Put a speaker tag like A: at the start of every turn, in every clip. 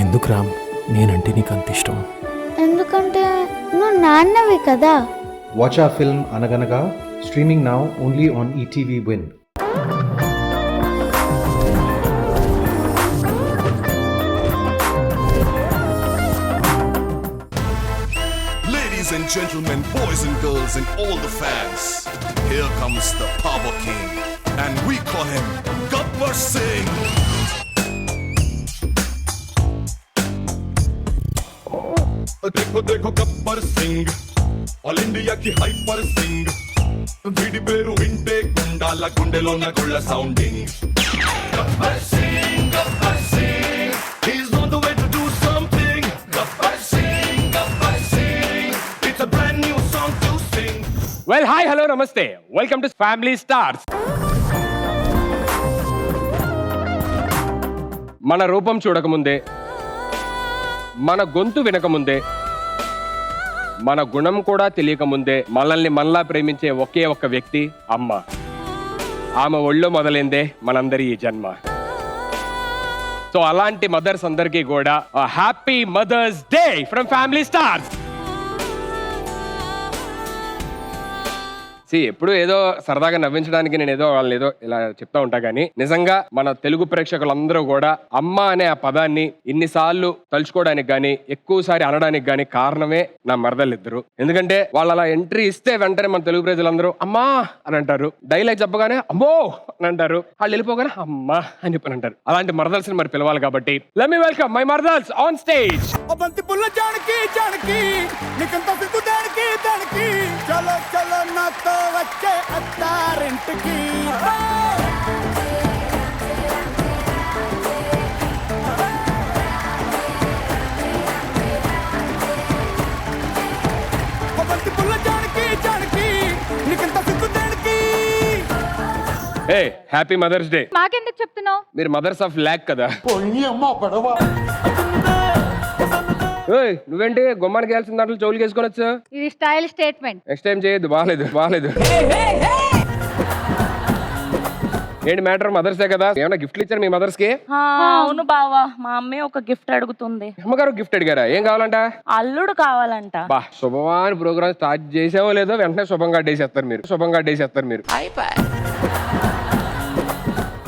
A: ఎందుకు రామ్ నేనంటే నీకు అంత ఇష్టం?
B: ఎందుకంటే నువ్వు నాన్నవి కదా.
C: Watch our film Anaganaga, streaming now only on ETV Win.
D: Ladies and gentlemen, boys and girls and all the fans, here comes the Power King, and we call him Gabbar Singh. देखो देखो Gabbar Singh, all India की hyper Singh, వీడి పేరు వింటే గుండాల గుండెలోన గుళ్ళ sounding. Gabbar Singh, Gabbar Singh, he's on the way to do something. Gabbar Singh, Gabbar Singh, it's a brand new song to sing.
E: Well hi hello నమస్తే, welcome to family stars. మన రూపం చూడకముందే, మన గొంతు వినకముందే, మన గుణం కూడా తెలియకముందే మనల్ని మనలా ప్రేమించే ఒకే ఒక్క వ్యక్తి అమ్మ. ఆమె ఒళ్ళో మొదలైందే మనందరి ఈ జన్మ. సో అలాంటి మదర్స్ అందరికీ కూడా happy mother's day from family stars. ఎప్పుడు ఏదో సరదాగా నవ్వించడానికి నేను ఏదో వాళ్ళని ఏదో ఇలా చెప్తా ఉంటా గానీ నిజంగా మన తెలుగు ప్రేక్షకులందరూ కూడా అమ్మ అనే ఆ పదాన్ని ఇన్నిసార్లు తలుచుకోవడానికి గానీ ఎక్కువసారి అనడానికి గానీ కారణమే నా మరదలిద్దరు. ఎందుకంటే వాళ్ళు అలా ఎంట్రీ ఇస్తే వెంటనే మన తెలుగు ప్రజలందరూ అమ్మా అని అంటారు, డైలాగ్ చెప్పగానే అమ్మో అని అంటారు, వాళ్ళు వెళ్ళిపోగానే అమ్మా అని చెప్పని అంటారు. అలాంటి మరదల్స్ మరి పిలవాలి కాబట్టి లెట్ మీ వెల్కమ్ మై మరదల్స్ ఆన్ స్టేజ్.
F: చలో చలో నాతో వచ్చే అత్తారింటికి.
E: ఏ హ్యాపీ మదర్స్ డే.
G: మాకెందుకు చెప్తున్నావు?
E: మీరు మదర్స్ ఆఫ్ ల్యాక్ కదా. నువ్వేంటి గుమ్మానికి వెళ్ళాల్సిన దాంట్లో చౌలు వేసుకొని వచ్చా?
G: ఇది స్టైల్ స్టేట్మెంట్.
E: నెక్స్ట్ టైం చేయొద్దు, బాగాలేదు. ఏంటి మ్యాటర్? మదర్స్ డే కదా, ఏమైనా గిఫ్ట్లు ఇచ్చారు మీ మదర్స్ కి?
H: అవును బావా, మా అమ్మే ఒక గిఫ్ట్ అడుగుతుంది.
E: అమ్మగారు గిఫ్ట్ అడిగారా? ఏం కావాలంట?
H: అల్లుడు కావాలంట.
E: బా శుభవాని ప్రోగ్రామ్ స్టార్ట్ చేసావో లేదో వెంటనే శుభంగా డేసేస్తారు మీరు.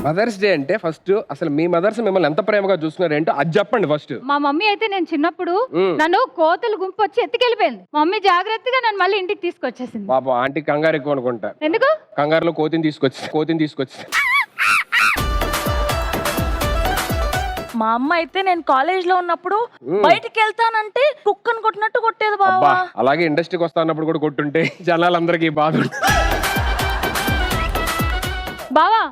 E: మదర్స్ డే అంటే ఫస్ట్ అసలు మీ మదర్స్ మిమ్మల్ని ఎంత ప్రేమగా చూస్తున్నారు ఏంటో అది చెప్పండి ఫస్ట్.
G: మా మమ్మీ అయితే నేను చిన్నప్పుడు నన్ను కోతలు గుంపు వచ్చి ఎత్తుకెళ్ళిపోయింది. మమ్మీ జాగ్రత్తగా నన్ను మళ్ళీ ఇంటికి తీసుకొచ్చేసింది.
E: పాపం ఆంటీ కంగారు ఎక్కువ అనుకుంటా.
G: ఎందుకు?
E: కంగారులో కోతిని తీసుకొచ్చి
H: మా అమ్మ అయితే నేను కాలేజ్ లో ఉన్నప్పుడు బయటికి వెళ్తానంటే కుక్కను కొట్టినట్టు కొట్టేది బావా.
E: అలాగే ఇండస్ట్రీకి వస్తా అన్నప్పుడు కూడా కొట్టుంటే జనాలందరికీ బాధ.
G: బావా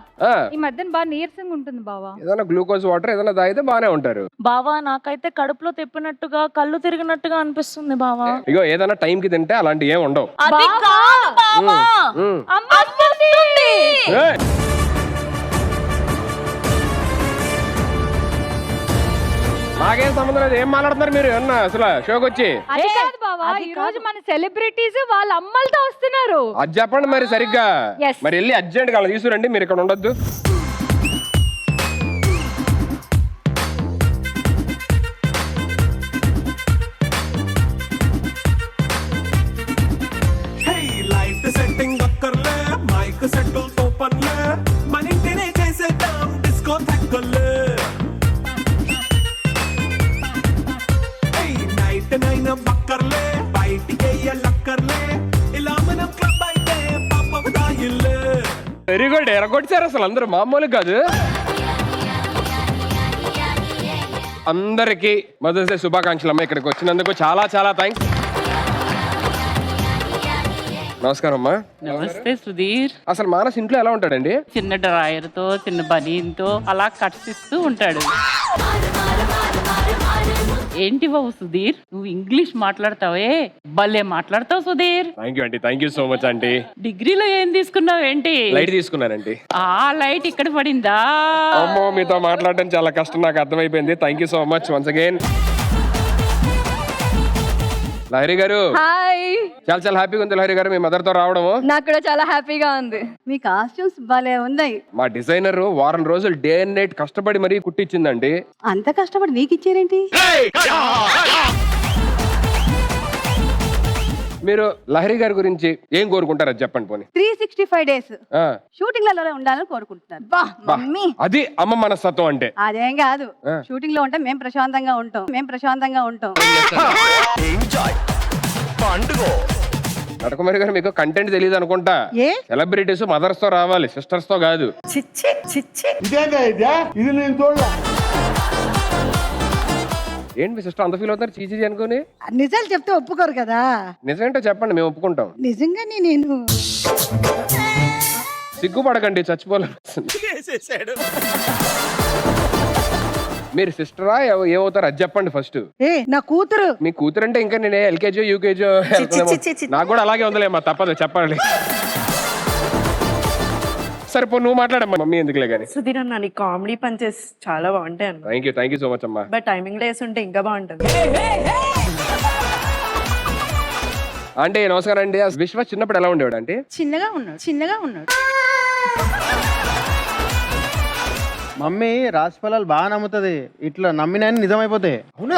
G: ఈ మధ్యన బాగా నీరసంగా ఉంటుంది బావా.
E: ఏదైనా గ్లూకోజ్ వాటర్ ఏదైనా తాగితే బానే ఉంటారు.
H: బావా నాకైతే కడుపులో తిప్పినట్టుగా కళ్ళు తిరిగినట్టుగా అనిపిస్తుంది బావా.
E: ఇగో ఏదైనా టైం కి తింటే అలాంటి ఏం ఉండవు.
H: అది కాదు బావా. అమ్మ వస్తుంది.
E: నాకేం సంబంధం లేదు. ఏం మాట్లాడుతున్నారు మీరు అన్న అసలు షోకి వచ్చి?
G: అది కాదు బావా, ఈ రోజు మన సెలబ్రిటీస్ వాళ్ళ అమ్మలతో వస్తున్నారు.
E: అది చెప్పండి మరి సరిగ్గా.
G: Yes.
E: మరి వెళ్ళి అర్జెంట్ గా తీసుకురండి, మీరు ఇక్కడ ఉండొద్దు.
F: లైట్ సెట్టింగ్ అక్కర్లే, మైక్ సెట్టింగ్ తో పనిలే, మన ఇంటినే చేసేద్దాం డిస్కో థక్కర్లే. నైట్ నైన్ బక్కర్లే, బయటికి లక్కర్లే, ఇలా మనం క్లబ్ అయితే పాప దాయిల్లే.
E: వెరీ గుడ్, ఎరగొట్టారు అసలు అందరూ మామూలు కాదు. అందరికి మదర్స్ డే శుభాకాంక్షలు అమ్మ. ఇక్కడికి వచ్చినందుకు చాలా చాలా థ్యాంక్స్. నమస్కారం అమ్మా.
I: నమస్తే సుధీర్.
E: అసలు మానస్ ఇంట్లో ఎలా ఉంటాడండి?
I: చిన్న డ్రాయర్ తో చిన్న బనీన్తో అలా కట్స్ ఇస్తూ ఉంటాడు. ఏంటి బాబు సుధీర్, నువ్వు ఇంగ్లీష్ మాట్లాడతావే, భలే మాట్లాడతావు Sudheer.
E: Thank you aunty, thank you so much aunty.
I: డిగ్రీలో ఏం తీసుకున్నావు ఏంటి?
E: లైట్ తీసుకున్నానండి.
I: ఆ లైట్ ఇక్కడ పడిందా?
E: అమ్మో మీతో మాట్లాడడం చాలా కష్టం, నాకు అర్థమైపోయింది. Thank you so much once again. Lahari గారు
H: హాయ్,
E: చాలా చాలా హ్యాపీగా ఉంది లహరి గారు మీ మదర్ తో రావడము.
H: నాకు కూడా చాలా హ్యాపీగా ఉంది. మీ కాస్ట్యూమ్స్ భలే ఉన్నాయి.
E: మా డిజైనర్ వారం రోజులు డే అండ్ నైట్ కష్టపడి మరీ కుట్టించిందండి.
H: అంత కష్టపడి నీకు ఇచ్చారేంటి?
E: మీరు లహరి గారి గురించి ఏం కోరుకుంటారు అది చెప్పండి పోనీ.
H: 365 days
E: ఆ,
H: షూటింగ్ లలో ఉండాలని కోరుకుంటున్నాను. బా
E: బా.
H: మమ్మీ,
E: అది అమ్మ మనస్తత్వం అంటే.
H: అదేం కాదు,
E: ఆ.
H: షూటింగ్ లో ఉంటే మేము ప్రశాంతంగా ఉంటాం.
E: నటకుమారి గారు మీకు కంటెంట్ తెలియదు అనుకుంటా.
H: ఏ?
E: సెలబ్రిటీస్ మదర్స్ తో రావాలి, సిస్టర్స్ తో కాదు. ఏంటి మీ సిస్టర్ అంత ఫీల్ అవుతారు చీచీ అనుకుని?
H: నిజాలు చెప్తే ఒప్పుకోరు కదా.
E: నిజమేంటో చెప్పండి, మేము ఒప్పుకుంటాం.
H: నిజంగానే నేను
E: సిగ్గుపడకండి, చచ్చిపోలే. మీరు సిస్టరా ఏమవుతారు అది చెప్పండి ఫస్ట్.
H: నా కూతురు.
E: మీ కూతురు అంటే ఇంకా నేను ఎల్కేజీ యూకేజీ నాకు కూడా అలాగే ఉందిలేమ్మా, తప్పదు చెప్పాలి. సరే పో, నువ్వు మాట్లాడమ్మా, మమ్మీ ఎందుకులే కానీ.
J: సుధీర్ అన్న, నీ కామెడీ పంచెస్ చాలా బాగుంటాయి అన్న.
E: థ్యాంక్ యూ సో మచ్ అమ్మా.
J: బట్ టైమింగ్ డేస్ ఉంటే ఇంకా బాగుంటుంది.
E: అంటే నమస్కారం అండి. విశ్వ చిన్నప్పుడు ఎలా ఉండేవాడు అంటే?
H: చిన్నగా ఉన్నాడు.
K: మమ్మీ రాశి ఫలాలు బాగా నమ్ముతుంది, ఇట్లా నమ్మినా నిజమైపోతాయి.
E: అవునా?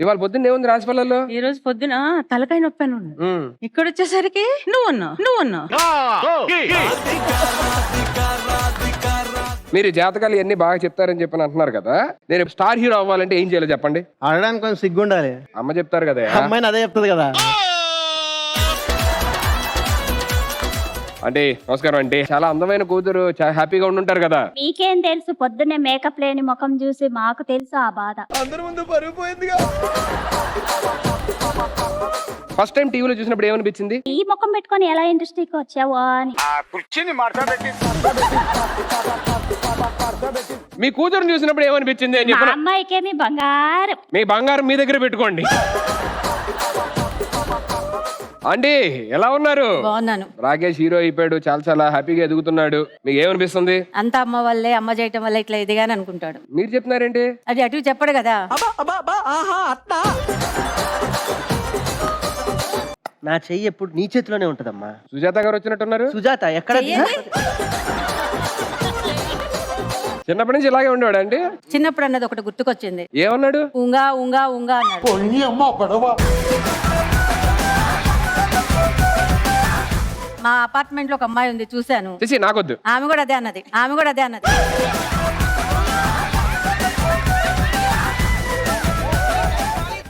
E: ఇవాళ పొద్దున్న ఏముంది రాశి ఫలాల్లో?
I: ఈ రోజు పొద్దున తలకాయ నొప్పి అని ఉంది. ఇక్కడ వచ్చేసరికి నువ్వు అన్నా.
E: మీరు జాతకాలు ఇవన్నీ బాగా చెప్తారని చెప్పని అంటున్నారు కదా, నేను స్టార్ హీరో అవ్వాలంటే ఏం చేయాలో చెప్పండి.
K: అడగడానికి కొంచెం సిగ్గు ఉండాలి.
E: అమ్మ చెప్తారు కదా.
K: అమ్మాయిని అదే చెప్తుంది కదా.
E: అంటే నమస్కారం అంటే చాలా అందమైన కూతురు, చాలా హ్యాపీగా ఉండుంటారు కదా.
B: మీకేం తెలుసు, పొద్దున్నే మేకప్ లేని ముఖం చూసి మాకు తెలుసు ఆ బాధ.
E: ఫస్ట్ టైం టీవీలో చూసినప్పుడు ఏమనిపించింది?
B: ఈ ముఖం పెట్టుకొని ఎలా ఇండస్ట్రీకి వచ్చావు అని.
E: మీ కూతురుని చూసినప్పుడు ఏమనిపించింది అని
B: మా
E: చెప్పిన.
B: అమ్మాయికేమి బంగారం.
E: మీ బంగారం మీ దగ్గర పెట్టుకోండి. అండి ఎలా ఉన్నారు?
H: బాగున్నాను.
E: రాకేష్ హీరో అయిపోయాడు, చాలా చాలా హ్యాపీగా ఎదుగుతున్నాడు. మీకు ఏమనిపిస్తుంది?
H: అంత అమ్మ వల్లే, అమ్మ చేయటం వల్ల ఇట్లా ఎదిగాని అనుకుంటాడు.
E: మీరు చెప్తున్నారేంటి?
H: అది అటు చెప్పడు కదా.
K: నా చెయ్యి ఎప్పుడు నీ చేతిలోనే ఉంటదమ్మా.
E: సుజాత గారు వచ్చినట్టున్నారు.
K: సుజాత ఎక్కడ?
E: చిన్నప్పటి నుంచి ఇలాగే ఉండేవాడు అండి.
H: చిన్నప్పుడు అన్నది ఒకటి గుర్తుకొచ్చింది.
E: ఏమన్నాడు?
H: ఉంగా అన్నాడు. మా అపార్ట్మెంట్ లో ఒక అమ్మాయి ఉంది, చూశాను.
E: చేసి నాకొద్దు.
H: ఆమె కూడా అదే అన్నది.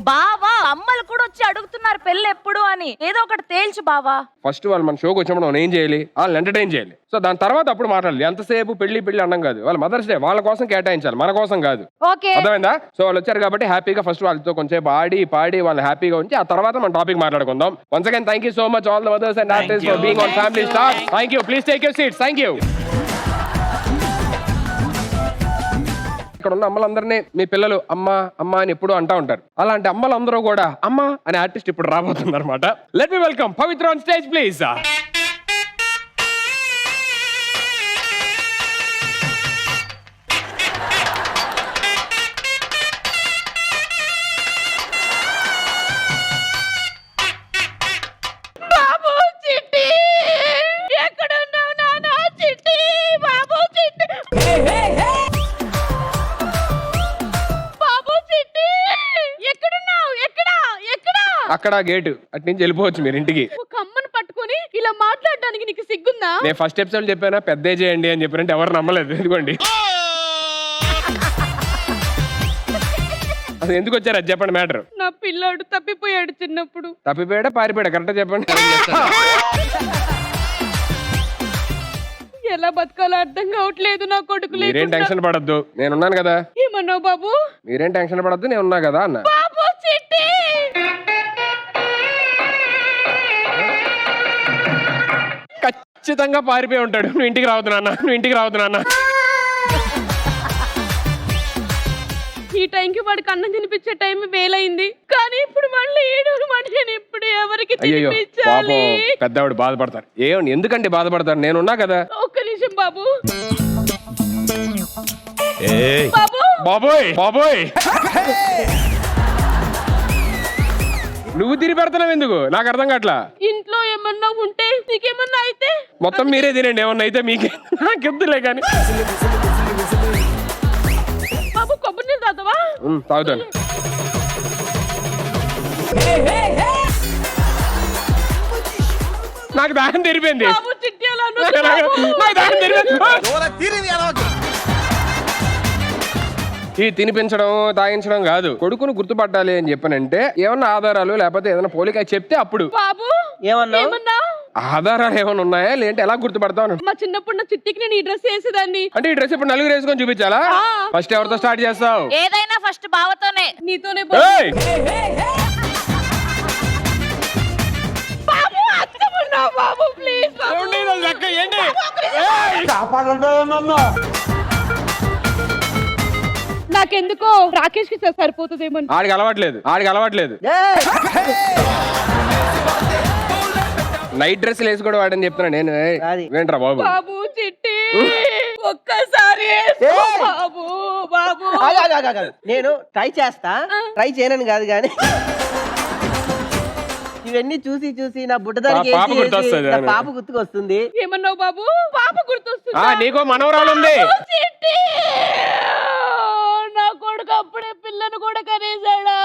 H: బావా, అమ్మలు కూడా వచ్చి అడుగుతున్నారు పెళ్ళి ఎప్పుడు అని. ఏదో ఒకటి తేల్చు బావా.
E: ఫస్ట్ వాళ్ళు మన షోకి వచ్చినప్పుడు మనం ఏం చేయాలి? వాళ్ళని ఎంటర్టైన్ చేయాలి. సో దాని తర్వాత అప్పుడు మాట్లాడాలి. ఎంతసేపు పెళ్లి అన్నం కాదు. వాళ్ళ మదర్స్ డే వాళ్ళ కోసం కేటాయించాలి, మన కోసం కాదు. అర్థమైందా? సో వాళ్ళు వచ్చారు కాబట్టి హ్యాపీగా ఫస్ట్ వాళ్ళతో కొంచెం పాడి వాళ్ళు హ్యాపీగా ఉంచి ఆ తర్వాత మన టాపిక్ మాట్లాడుకుందాం. Once again thank you so much all the mothers and artist for being on family star. Thank you. Please take your seats. Thank you. ఇక్కడ ఉన్న అమ్మలందరినీ మీ పిల్లలు అమ్మ అని ఎప్పుడు అంటా ఉంటారు. అలాంటి అమ్మలందరూ కూడా అమ్మ అనే ఆర్టిస్ట్ ఇప్పుడు రాబోతున్నారు అనమాట. Let me welcome Pavitra on stage please. అక్కడ గేటు అటు నుంచి వెళ్ళిపోవచ్చు మీరు ఇంటికి.
H: ఒక అమ్మను పట్టుకొని ఇలా మాట్లాడడానికి నీకు సిగ్గుందా?
E: నేను ఫస్ట్ ఎపిసోడ్ చెప్పానా పెద్దే చేయండి అని చెప్పారంటే ఎవరు నమ్మలేదు. ఎందుకోండి అసలు ఎందుకు వచ్చారు అది చెప్పండి మ్యాటర్.
H: నా పిల్లాడు తప్పిపోయాడు చిన్నప్పుడు.
E: తప్పిపోయాడా పారిపోయాడా కరెక్ట్ చెప్పండి.
H: ఎలా బతకాలో అర్థం కావట్లేదు నా కొడుకు.
E: మీరేం టెన్షన్ పడద్దు, నేనున్నాను కదా.
H: ఏమన్నావు బాబు?
E: మీరేం టెన్షన్ పడద్దు, నేను ఉన్నా కదా అన్న.
H: బాబు చిట్టి
E: ఖచ్చితంగా పారిపోయి ఉంటాడు. నువ్వు ఇంటికి రావద్దు నాన్న.
H: ఈ టైంకి వాడికి అన్నం తినిపించే టైం వేలైంది, కానీ ఇప్పుడు మళ్ళీ నేను ఇప్పుడు ఎవరికి
E: అయ్యో
H: తినిపించాలి?
E: పాపం పెద్దవాడు బాధపడతారు. ఎందుకంటే బాధపడతారు, నేనున్నా కదా.
H: ఒక్క నిమిషం బాబు.
E: బాబోయ్ నువ్వు తిరిగి పెడతావు ఎందుకు నాకు అర్థం కావట్లా.
H: ఇంట్లో ఏమన్నా ఉంటే నీకేమన్నా అయితే
E: మొత్తం మీరే తినండి, ఏమన్నా అయితే మీకే నాకెద్దులే కానీ.
H: బాబు కొబ్బరి నీళ్ళు తాగుతావా?
E: తాగుతాను. నాకు దాహం తెరిపోయింది.
H: బాబు చిట్టి అలా అనొద్దు
E: నాకు దాహం తెరిపోయింది.
F: బాబు.
E: ఈ తినిపించడం తాగించడం కాదు, కొడుకును గుర్తుపట్టాలి అని చెప్పానంటే ఏమన్నా ఆధారాలు లేకపోతే ఏదైనా పోలిక చెప్తే అప్పుడు.
H: బాబు
K: ఏమన్నా
H: ఏమన్నా
E: ఆధారాలు ఏమైనా ఉన్నాయా లేదంటే ఎలా గుర్తుపడతావు?
H: మా చిన్నప్పుడు నా చిట్టికి నేను ఈ డ్రెస్ వేసేదాన్ని.
E: అంటే ఈ డ్రెస్ ఇప్పుడు నలుగురు వేసుకొని చూపించాలా? ఫస్ట్ ఎవరితో స్టార్ట్ చేస్తావు?
B: ఏదైనా ఫస్ట్ బావతోనే.
H: నీతోనే
E: ఏయ్!
H: బాబు అత్తమున్నావు బాబు ప్లీజ్
E: ఏమండి నా లెక్క ఏంటి?
H: నాకెందుకో రాకేష్ కి సరిపోతుందేమో.
E: ఆడికి అలవాట్లేదు. నైట్ డ్రెస్ వేసుకోవడం వాడని చెప్తున్నా నేను. ఏంట్రా బాబు?
H: బాబు చిట్టి ఒక్కసారి బాబు బాబు
K: నేను ట్రై చేస్తా, ట్రై చేయనని కాదు కానీ ఇవన్నీ చూసి చూసి నా బుట్టదానికి
E: పాప గుర్తొస్తుంది.
K: పాప గుర్తుకొస్తుంది.
H: ఏమన్నావు బాబు? పాప గుర్తొస్తుందా?
E: నీకో మనవరాలు ఉంది.
H: చిట్టి నా కొడుకు అప్పుడే పిల్లను కూడా కనేసాడా?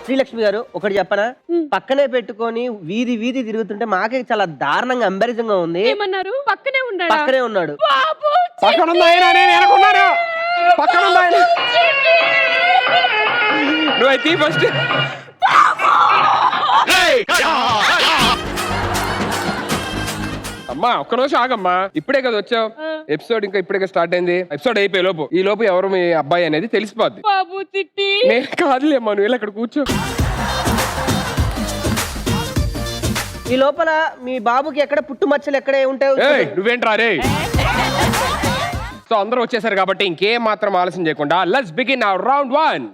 K: శ్రీలక్ష్మి గారు ఒకటి చెప్పనా, పక్కనే పెట్టుకొని వీధి వీధి తిరుగుతుంటే మాకే చాలా దారుణంగా ఎంబారసింగ్ గా ఉంది.
H: ఏమన్నారు? పక్కనే ఉన్నాడా?
K: పక్కనే ఉన్నాడు.
H: బాబు
E: పక్కన ఉంది ఆయన, నేను అనుకున్నాను. పక్కన ఉంది ఆయన. నువ్వు అయితే ఫస్ట్ అమ్మా ఒక్క నిమిషం ఆగమ్మా. ఇప్పుడే కదా వచ్చావు, ఎపిసోడ్ ఇంకా ఇప్పుడే స్టార్ట్ అయింది. ఎపిసోడ్ అయిపోయే లోపు ఈ లోపు ఎవరు మీ అబ్బాయి అనేది తెలిసిపోద్ది.
H: బాబు చిట్టి
E: నేను కాదులేమ్మా, నువ్వు వెళ్ళి అక్కడ కూర్చో.
K: ఈ లోపల మీ బాబుకి ఎక్కడ పుట్టుమచ్చలు ఎక్కడ ఉంటాయి?
E: ఏయ్ నువ్వేంట్రా రే. సో అందరూ వచ్చేసారు కాబట్టి ఇంకేం మాత్రం ఆలస్యం చేయకుండా లెట్స్ బిగిన్ అవర్ రౌండ్ 1.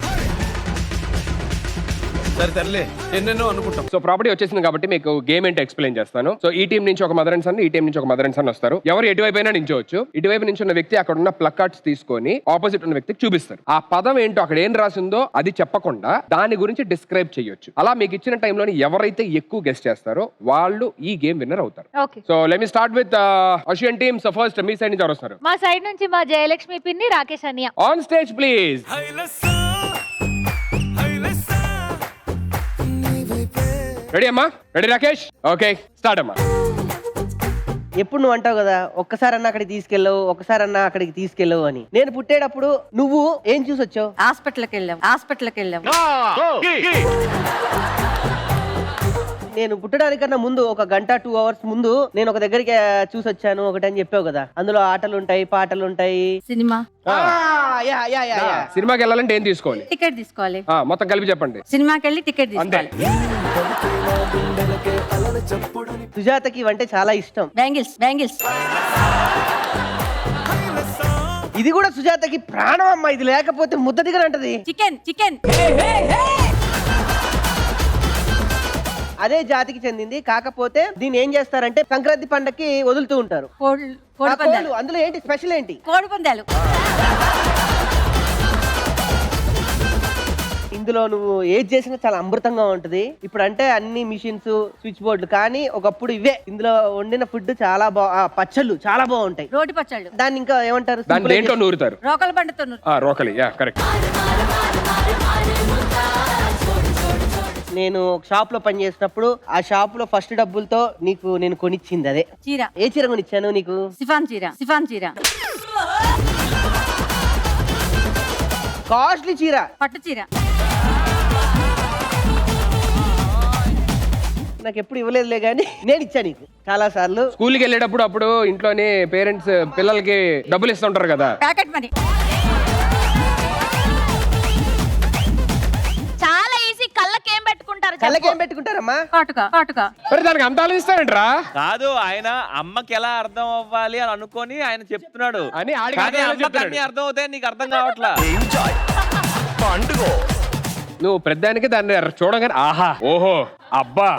F: సరే తరలే ఎన్నెన్నో అనుకుంటాం.
E: సో ప్రాపర్టీ వచ్చేసింది కాబట్టి మీకు గేమ్ ఏంటో ఎక్స్ప్లెయిన్ చేస్తాను. సో ఈ టీం నుంచి ఒక మదర్ అండ్ సన్, ఈ టీం నుంచి ఒక మదర్ అండ్ సన్ వస్తారు. ఎవరు ఎటువైపు అయినా నించోవచ్చు. ఇటువైపు నుంచి ఉన్న వ్యక్తి అక్కడ ఉన్న ప్లకార్డ్స్ తీసుకొని ఆపోజిట్ ఉన్న వ్యక్తికి చూపిస్తారు. ఆ పదం ఏంటో అక్కడ ఏం రాసిందో అది చెప్పకుండా దాని గురించి డిస్క్రైబ్ చేయొచ్చు. అలా మీకు ఇచ్చిన టైంలోని ఎవరైతే ఎక్కువ గెస్ట్ చేస్తారో వాళ్ళు ఈ గేమ్ విన్నర్ అవుతారు.
G: Okay,
E: so let me start with Ashwin team. So first me side నుంచి ఎవరు వస్తారు?
G: మా సైడ్ నుంచి మా జయలక్ష్మి పిన్ని, రాకేష్ అన్నయ్య.
E: On stage please. రెడీ అమ్మా? రెడీ రాకేష్? ఓకే స్టార్ట్ అమ్మా.
K: ఎప్పుడు నువ్వు అంటావు కదా ఒక్కసారన్నా అక్కడికి తీసుకెళ్ళవు, ఒక్కసారన్నా అక్కడికి తీసుకెళ్ళవు అని. నేను పుట్టేటప్పుడు నువ్వు ఏం చూసి వచ్చావు?
J: హాస్పిటల్కి వెళ్ళాం.
K: నేను పుట్టడానికన్నా ముందు ఒక గంట 2 hours ముందు నేను ఒక దగ్గరికి చూసి వచ్చాను ఒకటి అని చెప్పావు కదా. అందులో ఆటలు ఉంటాయి, పాటలు ఉంటాయి.
J: సినిమా
E: సినిమాకి వెళ్ళాలంటే ఏం తీసుకోవాలి?
J: టికెట్ తీసుకోవాలి.
E: మొత్తం కలిపి చెప్పండి.
J: సినిమాకి వెళ్ళి టికెట్
E: అంతే.
K: సుజాతకి ఇవంటే చాలా ఇష్టం.
J: బ్యాంగిల్స్
K: ఇది కూడా సుజాతకి ప్రాణం అమ్మ. ఇది లేకపోతే ముద్ద దిగనంటది.
J: చికెన్
K: అదే జాతికి చెందింది. కాకపోతే దీన్ని ఏం చేస్తారంటే సంక్రాంతి పండక్కి వదులుతూ ఉంటారు. ఆ కోళ్ళు. అందులో ఏంటి స్పెషల్ ఏంటి?
J: కోడి పందాలు.
K: ఇందులో నువ్వు ఏది చేసినా చాలా అమృతంగా ఉంటది. ఇప్పుడు అంటే అన్ని మిషన్స్, స్విచ్ బోర్డులు, కానీ ఒకప్పుడు ఇవే. ఇందులో వండిన ఫుడ్ చాలా పచ్చళ్ళు చాలా బాగుంటాయి.
J: రోటి పచ్చళ్ళు.
K: దాన్ని ఇంకా ఏమంటారు?
E: దాన్ని దేంట్లో నూరుతారు?
J: రోకల బండతో
E: రోకలి. Yeah correct.
K: నేను షాప్ లో పని చేసినప్పుడు ఆ షాప్ లో ఫస్ట్ డబ్బులతో నీకు నేను కొనిచ్చింది అదే
J: చీర.
K: ఏ చీర కొనిచ్చాను నీకు?
J: సిఫాన్ చీర.
K: కాస్ట్లీ చీర,
J: పట్టు చీర.
K: నాకు ఎప్పుడు ఇవ్వలేదులే గానీ నేను ఇచ్చా నీకు చాలా సార్లు.
E: స్కూల్కి వెళ్ళేటప్పుడు అప్పుడు ఇంట్లోనే పేరెంట్స్ పిల్లలకి డబ్బులు ఇస్తుంటారు కదా.
J: Packet money.
B: చాలా ఈజీ. కళ్ళకేం పెట్టుకుంటారు?
K: కళ్ళకేం పెట్టుకుంటారమ్మా?
J: కాటుక.
E: మరి దానికి అంత ఆలోచిస్తారంటరా?
L: కాదు, ఆయన అమ్మకి ఎలా అర్థం అవ్వాలి అని అనుకొని ఆయన చెప్తున్నాడు
E: అని
L: కానీ అమ్మకి అన్ని అర్థం అవుతాయి, నీకు అర్థం కావట్లా.
E: నువ్వు పెద్దానికి దాన్ని చూడగానే ఆహా ఓహో అబ్బా.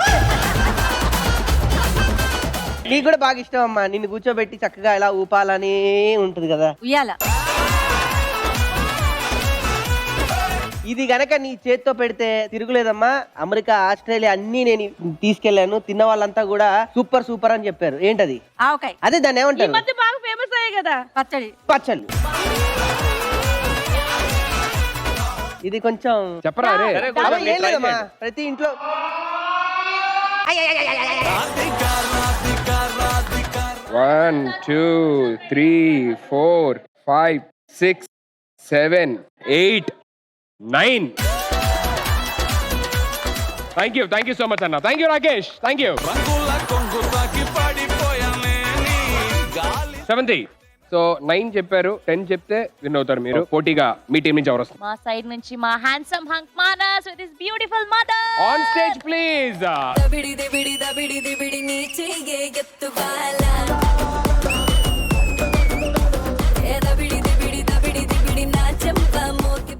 K: నీకు కూడా బాగా ఇష్టం అమ్మా. నిన్ను కూర్చోబెట్టి చక్కగా ఇలా ఊపాలని ఉంటది కదా.
J: ఉయ్యాల.
K: ఇది గనక నీ చేత్తో పెడితే తిరుగులేదమ్మా. అమెరికా, ఆస్ట్రేలియా అన్ని నేను తీసుకెళ్లాను. తిన్న వాళ్ళంతా కూడా సూపర్ సూపర్ అని చెప్పారు. ఏంటది?
J: ఆవకాయ.
K: అదే దాన్ని
H: ఈ
K: ఏమంటారు?
H: మధ్య బాగా ఫేమస్ అయ్యాయి కదా.
J: పచ్చడి.
K: పచ్చళ్ళు. ఇది కొంచెం
E: చెప్పరా రే
L: సరే,
K: అలా
L: కొంచెం
K: ఏం
L: మీరు try
K: లేదమ్మా,
L: చేయండి.
K: ప్రతి ఇంట్లో
E: one 2 3 4 5 6 7 8 9. Thank you so much అన్న. Thank you Rakesh. Thank you. 70. So 9 చెప్పారు, 10 చెప్తే విన్ అవుతారు మీరు. పోటీగా మీ టీం నుంచి ఎవరు వస్తారు?
B: మా సైడ్ నుంచి మా handsome hunk Manas with his beautiful mother.
E: On stage please.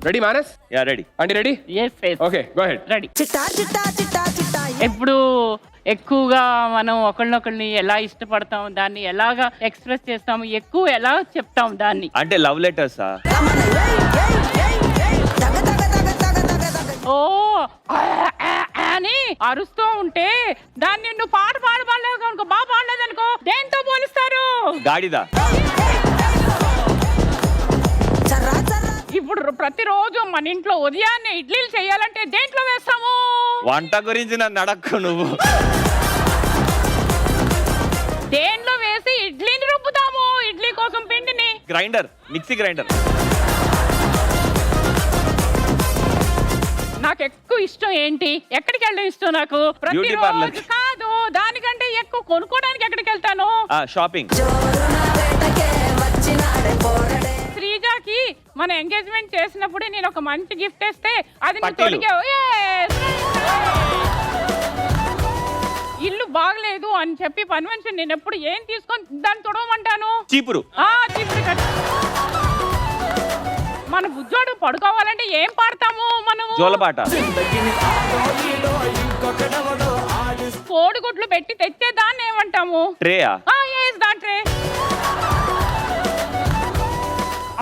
E: Ready Manas?
L: Yeah ready.
E: అంటే ready? Okay go head.
I: Ready. ఎప్పుడు ఎక్కువగా మనం ఒకళ్ళనొకళ్ళని ఎలా ఇష్టపడతాం, దాన్ని ఎలాగా ఎక్స్ప్రెస్ చేస్తాము, ఎక్కువ ఎలా చెప్తాం దాన్ని.
L: అంటే లవ్ లెటర్సా?
I: ఓ అని అరుస్తూ ఉంటే దాన్ని నువ్వు పాట పాడలేదు అనుకో, బాగా పాడలేదు అనుకో, దేంతో పోలుస్తారు?
L: గాడిదా.
I: ఇప్పుడు ప్రతిరోజు మన ఇంట్లో ఉదయాన్నే ఇడ్లీలు చేయాలంటే దేంట్లో వేస్తాము?
L: వంట గురించి నన్ను అడక్కు నువ్వు.
I: దేంట్లో వేసి ఇడ్లీని రుబ్బుతాము? ఇడ్లీ కోసం పిండిని
L: గ్రైండర్, మిక్సీ గ్రైండర్.
I: నాకు ఎక్కువ ఇష్టం ఏంటి? ఎక్కడికి వెళ్ళడం ఇష్టం నాకు?
L: Beauty parlour.
I: ప్రతిరోజు కాదు, దానికంటే ఎక్కువ కొనుక్కోవడానికి ఎక్కడికి వెళ్తాను?
L: షాపింగ్.
I: శ్రీజాకి మన ఎంగేజ్మెంట్ చేసినప్పుడు నేను ఒక మంచి గిఫ్ట్ ఇస్తే అది నువ్వు
L: పట్టీలు.
I: తొడిగావు. ఇల్లు బాగలేదు అని చెప్పి కన్వెన్షన్ నేను ఎప్పుడు ఏం తీసుకొని దాన్ని తొడవమంటాను?
L: చీపురు.
I: చీపురు కట్. మన బుజ్జోడు పడుకోవాలంటే ఏం పాడతాము మనము?
L: జోలపాట.
I: కోడిగుడ్లు పెట్టి తెచ్చే దాన్ని ఏమంటాము?
L: ట్రేయా?
I: దాని ట్రే.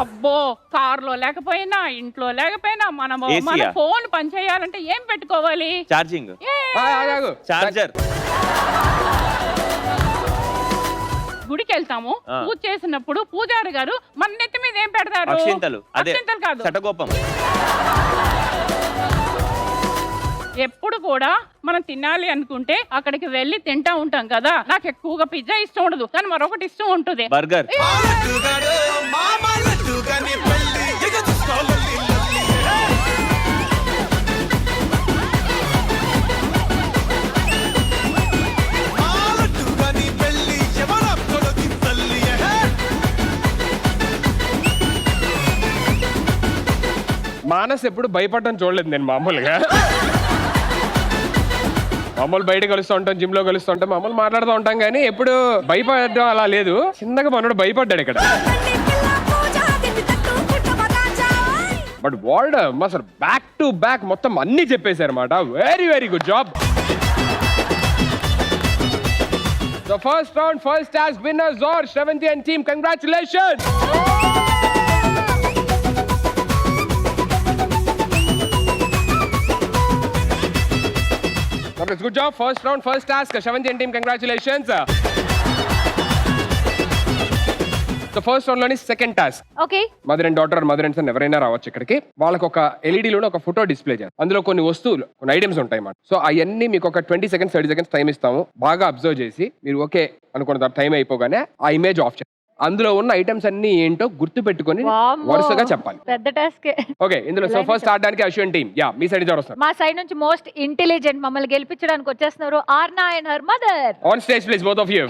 I: అబ్బో, కార్లో లేకపోయినా ఇంట్లో లేకపోయినా మన
L: ఏసీయా?
I: ఫోన్ పనిచేయాలంటే ఏం పెట్టుకోవాలి?
L: ఛార్జింగ్. చార్జర్.
I: గుడికి వెళ్తాము,
L: ఆ.
I: పూజ చేసినప్పుడు పూజారి గారు మన నెత్తి మీద ఏం పెడతారు?
L: అక్షింతలు. అదే
I: అక్షింతలు కాదు,
L: శటగోపం.
I: ఎప్పుడు కూడా మనం తినాలి అనుకుంటే అక్కడికి వెళ్ళి తింటా ఉంటాం కదా. నాకు ఎక్కువగా పిజ్జా ఇష్టం ఉండదు, కానీ మరొకటి ఇష్టం ఉంటుంది,
L: బర్గర్.
E: మానస్ ఎప్పుడు భయపడటం చూడలేదు నేను మామూలుగా. మామూలు బయట కలుస్తూ ఉంటాం, జిమ్ లో కలుస్తూ ఉంటాం, మామూలు మాట్లాడుతూ ఉంటాం, కానీ ఎప్పుడు భయపడడం అలా లేదు. చిన్నగా మనోడు భయపడ్డాడు ఇక్కడ. బట్ వరల్డ్ అసలు బ్యాక్ టు బ్యాక్ మొత్తం అన్ని చెప్పేశారు అన్నమాట. Very very good job. The first round, first task winners are Shravanti and team. Congratulations! Good job. First round, first task. Shravanti and team, congratulations. The first round లోని second task.
G: Okay.
E: Mother and daughter, mother and son ఎవరైనా రావచ్చు ఇక్కడికి. వాళ్ళకి ఒక LED లోనే ఒక photo display చేయాలి. అందులో కొన్ని వస్తువులు, కొన్ని ఐటమ్స్ ఉంటాయి అన్నమాట. సో అవన్నీ మీకు ఒక 20 seconds 30 seconds టైం ఇస్తాము. బాగా అబ్జర్వ్ చేసి మీరు ఓకే అనుకున్న టైం అయిపోగానే ఆ ఇమేజ్ ఆఫ్ చేయాలి. అందులో ఉన్న ఐటమ్స్ అన్ని ఏంటో గుర్తు పెట్టుకొని వరుసగా చెప్పాలి.
G: పెద్ద టాస్క్.
E: ఓకే, ఇందులో సో ఫస్ట్ ఆడడానికి అశ్విన్ టీమ్. యా, మీ సైడ్ ఎవరు వస్తారు?
G: మా సైడ్ నుంచి మోస్ట్ ఇంటెలిజెంట్ మమ్మల్ని గెలిపించడానికి వచ్చేస్తున్నారు Arna and her mother.
E: On stage please, both of you.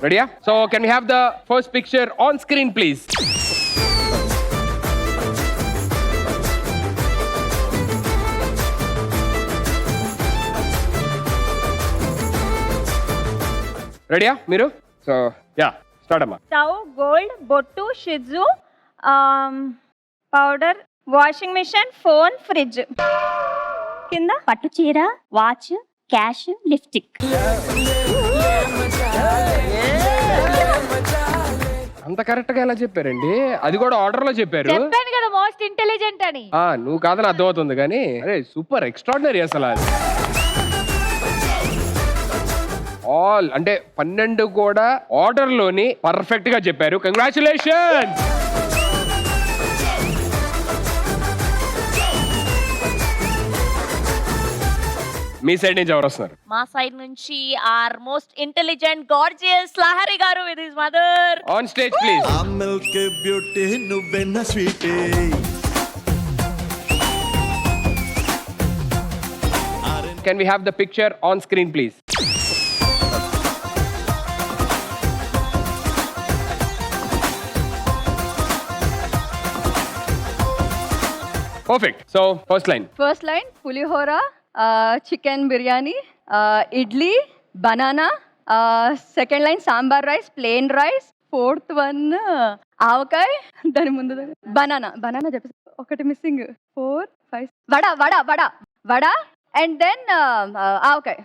E: రెడీయా? So can we have the first picture on screen please? రెడీయా మీరు? సో యా, స్టార్ట్ అమ్మా.
B: స్టవ్, గోల్డ్, బొట్టు, షిజు, powder, washing machine, phone, fridge. కింద పట్టు చీర, వాచ్, క్యాష్, లిప్స్టిక్.
E: అంత కరెక్ట్ గా ఎలా చెప్పారండి? అది కూడా ఆర్డర్ లో చెప్పారు.
G: చెప్పాను కదా మోస్ట్ ఇంటెలిజెంట్ అని.
E: నువ్వు కాదని అర్థమవుతుంది కానీ అరే సూపర్ ఎక్స్ట్రాడినరీ అసలు. ఆల్ అంటే 12 కూడా ఆర్డర్ లోని పర్ఫెక్ట్ గా చెప్పారు. కంగ్రాచులేషన్. మీ సైడ్ నుంచి ఎవరు వస్తున్నారు?
B: మా సైడ్ నుంచి our most intelligent gorgeous Lahari గారు with his mother.
E: On stage please.
F: Milk beauty నువ్వెన్న sweet.
E: Can we have the picture on screen please? Perfect. So first line.
J: First line pulihora, chicken biryani, idli, banana. Second line sambar rice, plain rice. Fourth one avakaya, దాని ముందు banana. Banana చెప్పేసి ఒకటి missing. 4, 5 vada vada vada vada and then avakaya.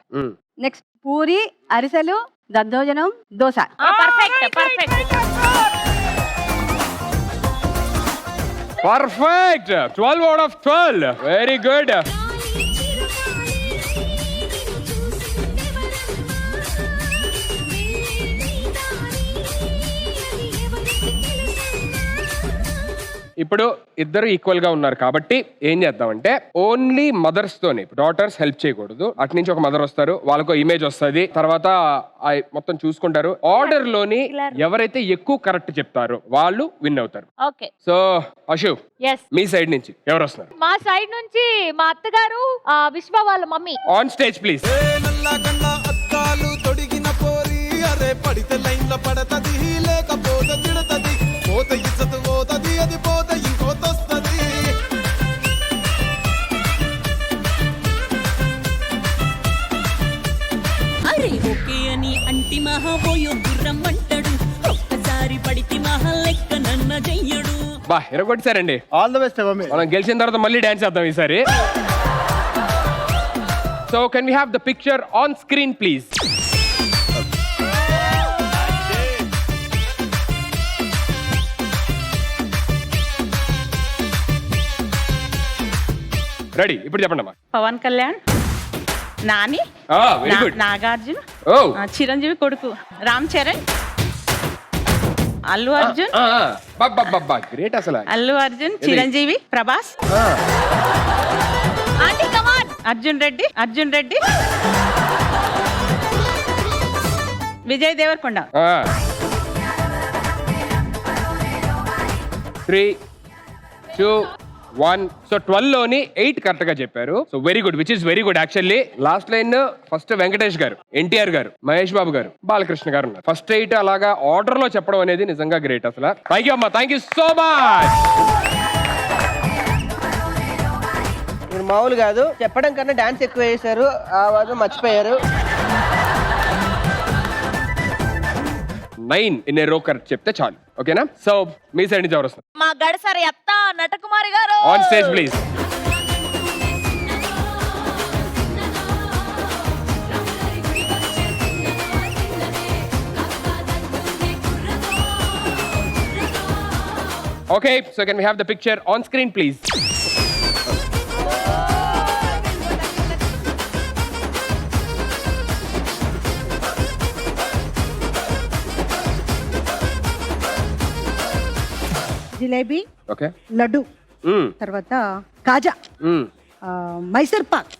J: Next puri, ariselu, daddojanam, dosa.
B: Perfect perfect.
E: Perfect. 12 out of 12. Very good. ఇప్పుడు ఇద్దరు equal గా ఉన్నారు కాబట్టి ఏం చేద్దామంటే ఓన్లీ మదర్స్ తోని డాటర్స్ హెల్ప్ చేయకూడదు. అటు నుంచి ఒక మదర్ వస్తారు, వాళ్ళకు ఇమేజ్ వస్తుంది, తర్వాత మొత్తం చూసుకుంటారు. ఆర్డర్ లోని ఎవరైతే ఎక్కువ కరెక్ట్ చెప్తారో వాళ్ళు విన్ అవుతారు.
B: ఓకే.
E: So Ashu,
G: Yes.
E: మీ సైడ్ నుంచి ఎవరు వస్తున్నారు?
G: మా సైడ్ నుంచి మా అత్తగారు, విశ్వ వాళ్ళ మమ్మీ.
E: On stage please.
F: అత్తాలు తొడిగిన పోరి అరే పడితే లైన్ లో పడతది లేకపోతే తిడతది పోత ఇజ్జత్ పోతది అది పోత ఇంకోతొస్తది.
H: అరే ఓకే అని అంటి మహా పోయో గుర్రం అంటాడు, ఒక్కసారి పడితే మహా లెక్క నన్న చెయ్యడు.
E: బా ఎరగొట్టారండి.
F: All the best mummy.
E: మనం గెలిచిన తర్వాత మళ్ళీ డాన్స్ చేద్దాం ఈసారి. So can we have the picture on screen please? Ready? ఇప్పుడు చెప్పండి అమ్మా.
H: Pavan Kalyan, Nani,
E: very good.
H: నాగార్జున,
E: ఓ
H: చిరంజీవి కొడుకు రామ్ చరణ్, అల్లు అర్జున్,
E: గ్రేట్ అసలు.
H: Allu Arjun, Chiranjeevi, Prabhas,
B: aunty come on.
H: Arjun Reddy, Vijay Devarakonda.
E: 3, 2, 1. So 12 లోని 8 కరెక్ట్ గా చెప్పారు. So very good, which is very good actually. Last line first Venkatesh గారు, ఎన్టీఆర్ గారు, మహేష్ బాబు గారు, బాలకృష్ణ గారు ఉన్నారు. ఫస్ట్ 8 అలాగా ఆర్డర్ లో చెప్పడం అనేది నిజంగా గ్రేట్ అసలు. థ్యాంక్ యూ అమ్మా, థ్యాంక్ యూ సో మచ్.
K: మీరు మామూలు కాదు, చెప్పడం కన్నా డాన్స్ ఎక్కువ చేశారు, ఆ వారు మర్చిపోయారు.
E: 9 ఇన్ ఏ రో కరెక్ట్ చెప్తే చాలు, ఓకేనా? సో మీ సైడ్ నుంచి ఎవరు వస్తారు?
B: మా గడసరి అత్త నటకుమారి గారు.
E: On stage please. Okay, so can we have the picture on screen please?
J: Jalebi,
E: Okay.
J: Laddu, తర్వాత కాజా, మైసూర్ పాక్,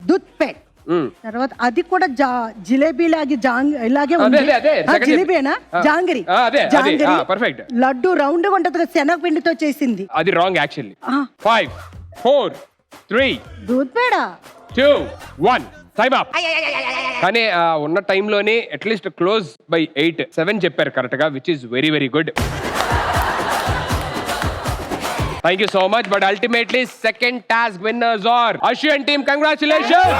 J: దూద్ పేట్. తర్వాత అది కూడా జిలేబీ ఇలాగే ఉంది. జిలేబీనా? జాంగరీ. లడ్డు రౌండ్ గా ఉంటది, శనగపిండితో చేసింది.
E: అది రాంగ్ యాక్చువల్లీ. 5, 4, 3,
J: దూద్ పేడ.
E: 2, 1 టైమ్ అప్. కానీ ఉన్న టైంలోనే అట్లీస్ట్ క్లోజ్ బై 8, 7 చెప్పారు కరెక్ట్ గా, which is very very good. Thank you so much, but ultimately second task winners are Ashu and team. Congratulations.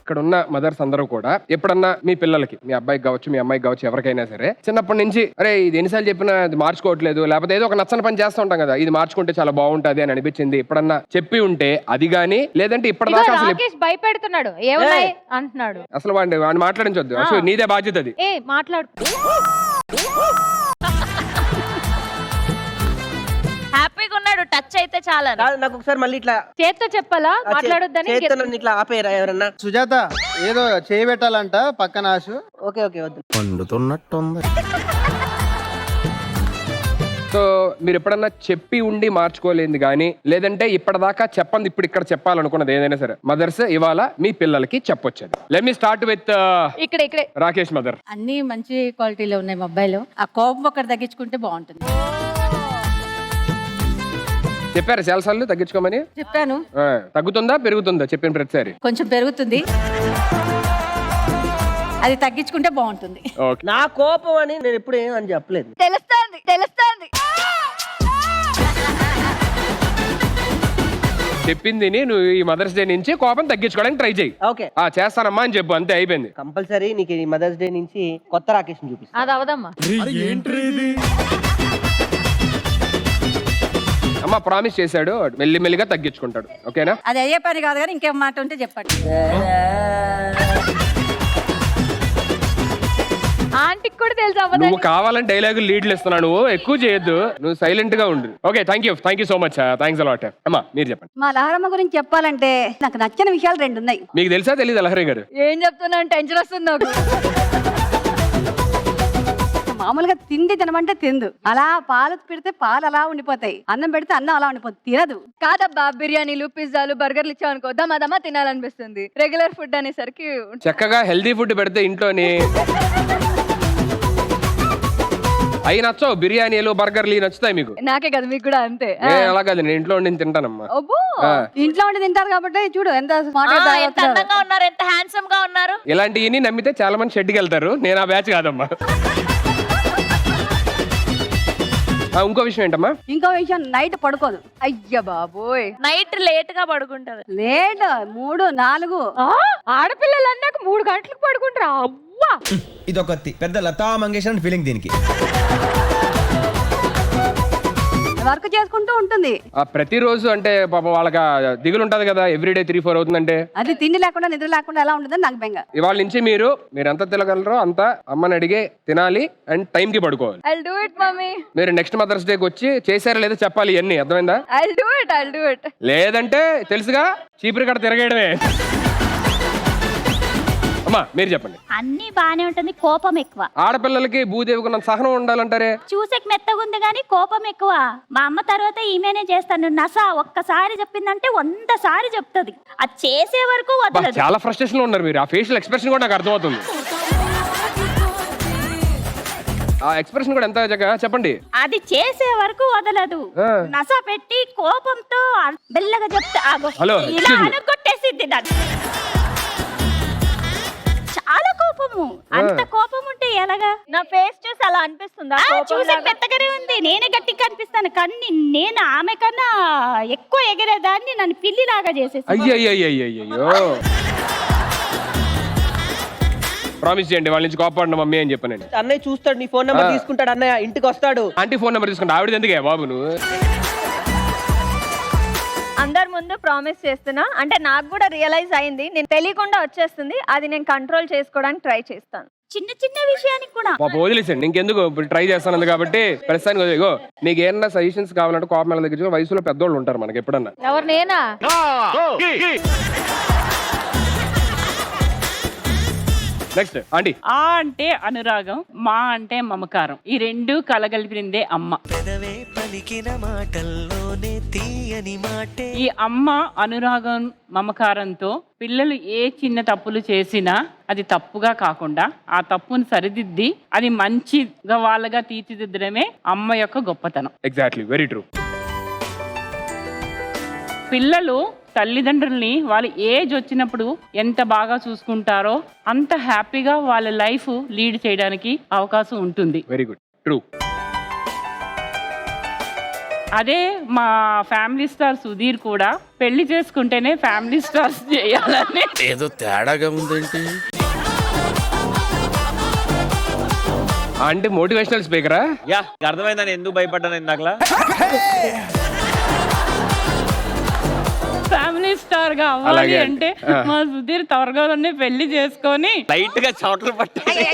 E: ఇక్కడ ఉన్న మదర్స్ అందరూ కూడా ఎప్పుడన్నా మీ పిల్లలకి, మీ అబ్బాయికి కావచ్చు, మీ అమ్మాయికి కావచ్చు, ఎవరికైనా సరే చిన్నప్పటి నుంచి అరే ఇది ఎన్నిసార్లు చెప్పినా ఇది మార్చుకోవట్లేదు, లేకపోతే ఏదో ఒక నచ్చని పని చేస్తూ ఉంటాం కదా, ఇది మార్చుకుంటే చాలా బాగుంటది అని అనిపించింది ఎప్పుడన్నా చెప్పి ఉంటే అది గానీ, లేదంటే ఇప్పటిదాకా అసలు
G: రాకేష్ భయపెడుతున్నాడు ఏమన్నాయి అంటున్నాడు.
E: అసలు వాడిని మాట్లాడించొద్దు, అసలు నీదే బాధ్యత అది.
G: ఏ మాట్లాడు.
B: హ్యాపీగా ఉన్నాడు, టచ్ అయితే చాలా.
K: నాకు ఒకసారి మళ్ళీ ఇట్లా
G: చేత్తో చెప్పాలా మాట్లాడొద్దని.
K: చేస్తున్నాను ఇట్లా ఆపేయరా ఎవరన్నా.
F: సుజాత ఏదో చేయబెట్టాలంట పక్కన ఆశు.
K: ఓకే ఓకే వద్దు.
F: వండుతున్నట్టుంది.
E: సో మీరు ఎప్పుడన్నా చెప్పి ఉండి మార్చుకోలేదు కానీ, లేదంటే ఇప్పటిదాకా చెప్పండి ఇప్పుడు ఇక్కడ చెప్పాలనుకున్నది ఏదైనా సరే మదర్స్ ఇవాళ మీ పిల్లలకి చెప్పొచ్చది. లెట్ మీ స్టార్ట్ విత్
G: ఇక్కడే
E: రాకేష్ మదర్.
G: అన్ని మంచి క్వాలిటీలో ఉన్నాయి మా అబ్బాయిలో. ఆ కోపం ఒకటి తగ్గించుకుంటే బాగుంటుంది.
E: చెప్పారు చాలాసార్లు తగ్గించుకోమని.
G: చెప్పాను.
E: తగ్గుతుందా పెరుగుతుందా చెప్పిన ప్రతిసారి?
G: కొంచెం పెరుగుతుంది, అది తగ్గించుకుంటే బాగుంటుంది.
K: నా కోపం అని నేను ఎప్పుడు అని చెప్పలేదు.
J: తెలుస్తుంది తెలుస్తుంది.
E: చెప్పింది నువ్వు ఈ మదర్స్ డే నుంచి కోపం తగ్గించుకోవడానికి ట్రై చేయి.
K: ఓకే
E: చేస్తానమ్మా అని చెప్పు, అంతే అయిపోయింది.
K: కంపల్సరీ నీకు ఈ మదర్స్ డే నుంచి కొత్త రాకేష్ చూపిస్తా.
G: అది అవదమ్మా.
E: అమ్మ ప్రామిస్ చేశాడు, మెల్లిమెల్లిగా తగ్గించుకుంటాడు. ఓకేనా?
G: అది అయ్యే పని కాదు కానీ ఇంకేం మాట ఉంటే చెప్పండి. ఆంటీకి కూడా తెలుసు.
E: నువ్వు కావాలని డైలాగ్ లీడ్లు ఇస్తున్నావు, నువ్వు ఎక్కువ చేయొద్దు, నువ్వు సైలెంట్ గా ఉండు. Okay thank you so much. Thanks a lot. అమ్మా మీరు చెప్పండి.
J: మా లహరమ్మ గురించి చెప్పాలంటే నాకు నచ్చిన విషయాలు 2 ఉన్నాయి.
E: మీకు తెలుసా తెలీదు లహరి గారు?
J: ఏం చెప్తున్నాను, టెన్షన్ వస్తుంది నాకు. మామూలుగా తిండి తినమంటే తిందు, అలా పాలు పెడితే పాలు అలా ఉండిపోతాయి, అన్నం పెడితే అన్నం అలా ఉండిపోతుంది, తినదు. కాదబ్బా, బిర్యానీలు పిజ్జాలు బర్గర్లు ఇచ్చావనుకో దమ్మా తినాలనిపిస్తుంది. రెగ్యులర్ ఫుడ్ అనేసరికి
E: చక్కగా హెల్దీ ఫుడ్ పెడితే ఇంట్లోని అవి నచ్చవు, బిర్యానీలు బర్గర్లు నచ్చుతాయి మీకు.
J: నాకే కదా, మీకు కూడా అంతే.
E: అలా కాదు, నేను ఇంట్లో ఉండి తింటానమ్మా.
J: ఇంట్లో ఉండి తింటారు కాబట్టి చూడు ఎంత
B: ఎంత అందంగా ఉన్నారు, ఎంత హ్యాండ్సమ్ గా ఉన్నారు.
E: ఇలాంటివి నమ్మితే చాలా మంది షెడ్కి వెళ్తారు. నేను ఆ బ్యాచ్ కాదమ్మా. ఇంకో విషయం ఏంటమ్మా?
J: ఇంకో విషయం, నైట్ పడుకోదు. అయ్య బాబోయ్,
B: నైట్ లేట్ గా పడుకుంటది.
J: లేట్ 3, 4.
G: ఆడపిల్లలు అన్నాక 3 గంటలకు పడుకుంటారా? అవ్వా,
F: ఇదొక పెద్ద లతా మంగేష్కర్ ఫీలింగ్ దీనికి.
J: వర్క్ చేసుకుంటూ ఉంటుంది.
E: ప్రతిరోజు అంటే పాప వాళ్ళకి దిగులు ఉంటది కదా, ఎవ్రీడే 3-4 అవుతుందంటే.
J: అది తిండి లేకుండా నిద్ర లేకుండా ఎలా ఉంటుందని నాకు బెంగ.
E: ఇవాళ నుంచి మీరు ఎంత తినగలరో అంత అమ్మని అడిగే తినాలి అండ్ టైం కి పడుకోవాలి.
J: I'll do it, mummy.
E: మీరు నెక్స్ట్ మదర్స్ డేకి వచ్చి చేశారా లేదా చెప్పాలి, ఇవన్నీ అర్థమైందా?
J: I'll do it.
E: లేదంటే తెలుసుగా చీపురు కడ తిరగడమే. అమ్మా మీరు చెప్పండి.
B: అన్ని బానే ఉంటుంది, కోపం ఎక్కువ.
E: ఆడపిల్లలకి భూదేవికున్న సహనం ఉండాలంటారే.
B: చూసేకి మెత్తగా ఉంది కానీ కోపం ఎక్కువ. మా అమ్మ తర్వాత ఈమెనే చేస్తాను. నసా ఒక్కసారి చెప్పిందంటే 100 సారి చెప్తుంది. అది చేసే వరకు వదలదు.
E: చాలా ఫ్రస్ట్రేషన్ లో ఉన్నారు మీరు. ఆ ఫేషియల్ ఎక్స్ప్రెషన్ కూడా నాకు అర్థమవుతుంది. ఆ ఎక్స్ప్రెషన్ కూడా ఎంత చెప్పండి.
B: అది చేసే వరకు వదలదు. నసా పెట్టి కోపంతో బెల్లగా చెప్తా
E: హలో
B: ఇలా అనుకొట్టేసిద్ది. చాలా కోపము. అంత కోపం ఉంటే ఎలాగా? నా ఫేస్ చూసి అలా అనిపిస్తుందా? చూసే మెత్తగానే ఉంది, నేనే గట్టిగా కనిపిస్తాను కానీ నేను ఆమె కన్నా ఎక్కువ ఎగిరేదాన్ని, నన్ను పిల్లిలాగా చేసేసి.
E: అయ్యో ప్రామిస్ చేయండి వాళ్ళ నుంచి కోపపడిన మమ్మీ అని చెప్పానండి.
K: అన్నయ్య చూస్తాడు, నీ ఫోన్ నెంబర్ తీసుకుంటాడు, అన్నయ్య ఇంటికి వస్తాడు.
E: ఆంటీ ఫోన్ నెంబర్ తీసుకుంటా. ఆవిడ ఎందుకే బాబు నువ్వు?
J: అందరి ముందు ప్రామిస్ చేస్తున్నా, అంటే నాకు కూడా రియలైజ్ అయింది, నేను తెలియకుండా వచ్చేస్తుంది, అది నేను కంట్రోల్ చేసుకోవడానికి ట్రై చేస్తాను.
B: చిన్న చిన్న విషయానికి కూడా
E: పాప వదిలేసండి, ఇంకెందుకు ఇప్పుడు ట్రై చేస్తాను కాబట్టి ప్రస్తుతానికి వదిలేగో. మీకు ఏమన్నా సజెషన్స్ కావాలంటే కోపం ఎలా దగ్గర వయసులో పెద్దోళ్ళు ఉంటారు మనకి ఎప్పుడన్నా.
G: ఎవరు? నేనా?
E: Next aunty.
I: ఆ అంటే అనురాగం, మా అంటే మమకారం, ఈ 2 కలగలిపినదే అమ్మ. ఈ అమ్మ అనురాగం మమకారంతో పిల్లలు ఏ చిన్న తప్పులు చేసినా అది తప్పుగా కాకుండా ఆ తప్పును సరిదిద్ది అది మంచిగా వాళ్ళగా తీర్చిదిద్దడమే అమ్మ యొక్క గొప్పతనం.
E: Exactly, very true.
I: పిల్లలు తల్లిదండ్రుల్ని వాళ్ళ ఏజ్ వచ్చినప్పుడు ఎంత బాగా చూసుకుంటారో అంత హ్యాపీగా వాళ్ళ లైఫ్ లీడ్ చేయడానికి అవకాశం ఉంటుంది.
E: Very good, true.
I: అదే మా ఫ్యామిలీ స్టార్ సుధీర్ కూడా పెళ్లి చేసుకుంటేనే ఫ్యామిలీ స్టార్స్ చేయాలని.
L: ఏదో తేడాగా ఉందేంటి?
E: అంటే మోటివేషనల్ స్పీకరా?
L: యా, అర్థమైందని ఎందుకు భయపడ్డాను ఇందాకలా.
I: ఫ్యామిలీ స్టార్ గా అవ్వాలి
E: అలాగే.
I: అంటే మా సుధీర్ త్వరగానే పెళ్లి చేసుకొని
L: లైట్ గా చోట్ల పట్టాయి.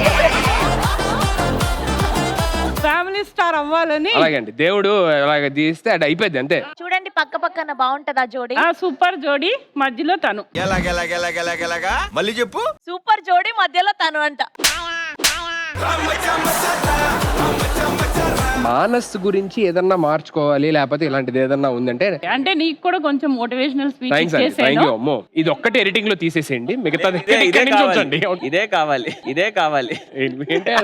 I: ఫ్యామిలీ స్టార్ అవ్వాలని.
E: అలాగే అండి, దేవుడు అలాగే తీస్తే అది అయిపోద్ది అంతే.
B: చూడండి పక్క పక్కన బాగుంటదా జోడి?
I: సూపర్ జోడి, మధ్యలో తను.
L: ఎలాగెలాగెలాగెలాగెలాగా మళ్ళీ చెప్పు.
B: సూపర్ జోడి మధ్యలో తను అంట.
E: మానస్ గురించి ఏదన్నా మార్చుకోవాలి లేకపోతే ఇలాంటిది ఏదన్నా ఉందంటే
I: అంటే నీకు కూడా కొంచెం మోటివేషనల్ స్పీచ్
E: థ్యాంక్స్ అండి, థ్యాంక్
I: ఇచ్చేసాను.
E: యూ. అమ్మో, ఇది ఒక్కటే ఎడిటింగ్ లో తీసేసేయండి, మిగతాది
L: ఇదే
E: ఇక్కడి నుంచి
L: కావాలి,
E: ఉంచండి.
L: ఇదే కావాలి, ఇదే కావాలి.
E: ఏంటి?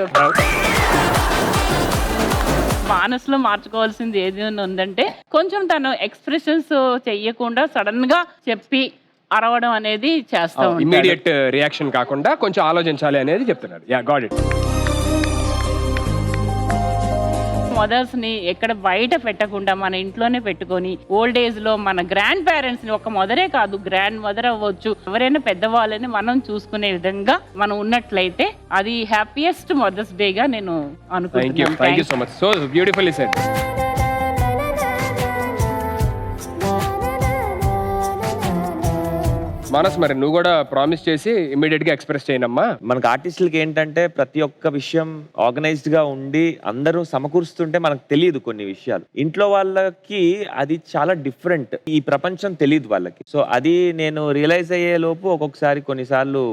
I: మానసులో మార్చుకోవాల్సింది ఏది ఉందంటే కొంచెం తను ఎక్స్ప్రెషన్స్ చెయ్యకుండా సడన్ గా చెప్పి అరవడం అనేది చేస్తా ఉంటాడు.
E: ఇమీడియట్ రియాక్షన్ కాకుండా కొంచెం ఆలోచించాలి అనేది చెప్తున్నారు. Yeah, got it.
I: మదర్స్ ని ఎక్కడ బయట పెట్టకుండా మన ఇంట్లోనే పెట్టుకొని ఓల్డ్ ఏజ్ లో మన గ్రాండ్ పేరెంట్స్ ని, ఒక మదరే కాదు గ్రాండ్ మదర్ అవ్వచ్చు, ఎవరైనా పెద్దవాళ్ళని మనం చూసుకునే విధంగా మనం ఉన్నట్లయితే అది హ్యాపీయెస్ట్ మదర్స్ డే గా నేను
E: thank you, thank you so much. So beautifully said. Manas, మరి నువ్వు కూడా ప్రామిస్ చేసి ఇమీడియట్ గా ఎక్స్ప్రెస్ చేయనమ్మా.
L: మనకు ఆర్టిస్టులకి ఏంటంటే ప్రతి ఒక్క విషయం ఆర్గనైజ్డ్ గా ఉండి అందరూ సమకూరుస్తుంటే మనకు తెలియదు కొన్ని విషయాలు. ఇంట్లో వాళ్ళకి అది చాలా డిఫరెంట్, ఈ ప్రపంచం తెలియదు వాళ్ళకి. సో అది నేను రియలైజ్ అయ్యే లోపు ఒక్కొక్కసారి కొన్నిసార్లు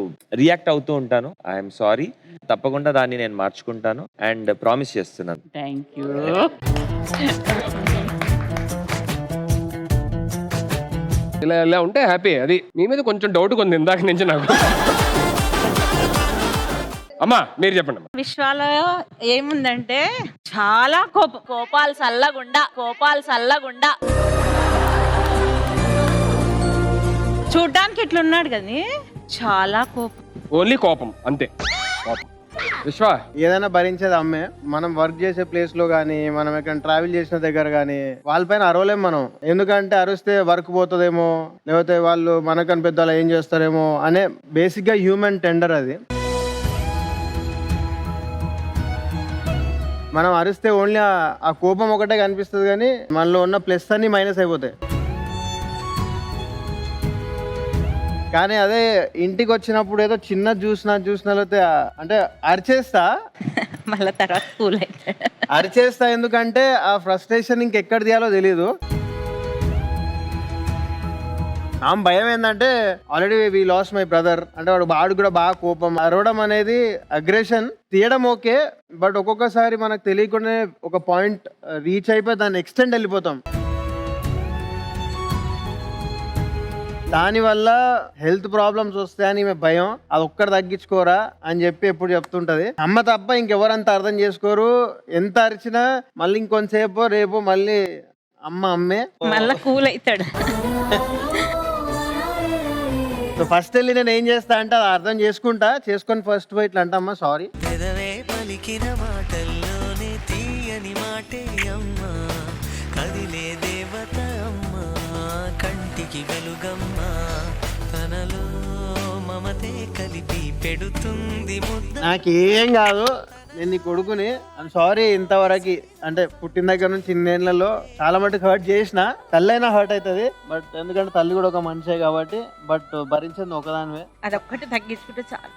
L: రియాక్ట్ అవుతూ ఉంటాను. ఐఎమ్ సారీ, తప్పకుండా దాన్ని నేను మార్చుకుంటాను అండ్ ప్రామిస్ చేస్తున్నాను.
I: Thank you.
E: ఇలా ఉంటే హ్యాపీ. అది మీ మీద కొంచెం డౌట్ ఉంది ఇందాక నుంచి నాకు. అమ్మా మీరు చెప్పండి అమ్మా.
H: విశ్వాలో ఏముందంటే చాలా
B: కోపాలు సల్లగుండా
H: చూడ్డానికి ఇట్లున్నాడు కానీ చాలా కోపం.
E: ఓన్లీ కోపం అంతే. కోపం. విశ్వ,
M: ఏదైనా భరించేది అమ్మే. మనం వర్క్ చేసే ప్లేస్ లో గానీ, మనం ఎక్కడ ట్రావెల్ చేసిన దగ్గర గానీ వాళ్ళపైన అరవలేం మనం. ఎందుకంటే అరిస్తే వర్క్ పోతుందేమో, లేకపోతే వాళ్ళు మనకని పెద్దలు ఏం చేస్తారేమో అనే బేసిక్ గా హ్యూమన్ టెండర్ అది. మనం అరిస్తే ఓన్లీ ఆ కోపం ఒకటే కనిపిస్తుంది కానీ మనలో ఉన్న ప్లస్ అన్ని మైనస్ అయిపోతాయి. కానీ అదే ఇంటికి వచ్చినప్పుడు ఏదో చిన్న చూసినా అంటే అరిచేస్తా,
H: మళ్ళీ తర్వాత కూల్ అయితే
M: అరిచేస్తా. ఎందుకంటే ఆ ఫ్రస్ట్రేషన్ ఇంకెక్కడ తీయాలో తెలీదు. ఆ భయం ఏంటంటే already we loss my brother అంటే వాడు కూడా బాగా కోపం. అరవడం అనేది అగ్రెషన్ తీయడం ఓకే, బట్ ఒక్కొక్కసారి మనకు తెలియకుండానే ఒక పాయింట్ రీచ్ అయిపోయి దాన్ని ఎక్స్టెండ్ వెళ్ళిపోతాం. దానివల్ల హెల్త్ ప్రాబ్లమ్స్ వస్తాయని ఈమె భయం. అది ఒక్కటి తగ్గించుకోరా అని చెప్పి ఎప్పుడు చెప్తుంటది. అమ్మ తప్ప ఇంకెవరంత అర్థం చేసుకోరు. ఎంత అరిచినా మళ్ళీ ఇంకొంతసేపు రేపు మళ్ళీ అమ్మే
H: మళ్ళీ కూల్ అవుతాడు.
M: సో ఫస్ట్ వెళ్ళి నేను ఏం చేస్తా అంటే అది అర్థం చేసుకొని ఫస్ట్ పోయి ఇట్లా అంటమ్మా సారీ.
F: పలికిన మాటల్లోనే తీయని మాటే అమ్మా, కదిలే దేవత అమ్మా, కంటికి వెలుగమ్మా, తనలో మమతే కలిపి పెడుతుంది ముద్ద.
M: నాకేం కాదు, నేను నీ కొడుకుని. I'm sorry. ఇంతవరకు అంటే పుట్టిన దగ్గర నుంచి ఇన్నేళ్లలో చాలా మటుకు హర్ట్ చేసిన. తల్లైనా హర్ట్ అవుతుంది, బట్ ఎందుకంటే తల్లి కూడా ఒక మనిషే కాబట్టి. బట్ భరించింది ఒకదానివే.
H: అదొక్కటి తగ్గించుకుంటే చాలు.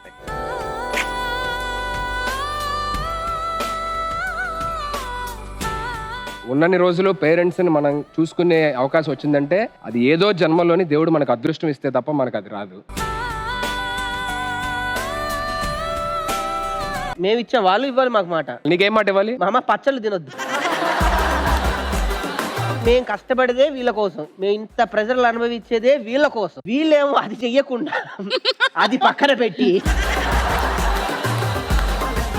E: ఉన్నన్ని రోజులు పేరెంట్స్ ని మనం చూసుకునే అవకాశం వచ్చిందంటే అది ఏదో జన్మలోని దేవుడు మనకు అదృష్టం ఇస్తే తప్ప మనకు అది రాదు.
K: మేము ఇచ్చాం, వాళ్ళు ఇవ్వాలి మాకు మాట.
E: నీకేం మాట ఇవ్వాలి?
K: మా అమ్మ పచ్చళ్ళు తినొద్దు. మేము కష్టపడేదే వీళ్ళ కోసం, మేము ఇంత ప్రెజర్లు అనుభవించేదే వీళ్ళ కోసం. వీళ్ళేమో అది చెయ్యకుండా అది పక్కన పెట్టి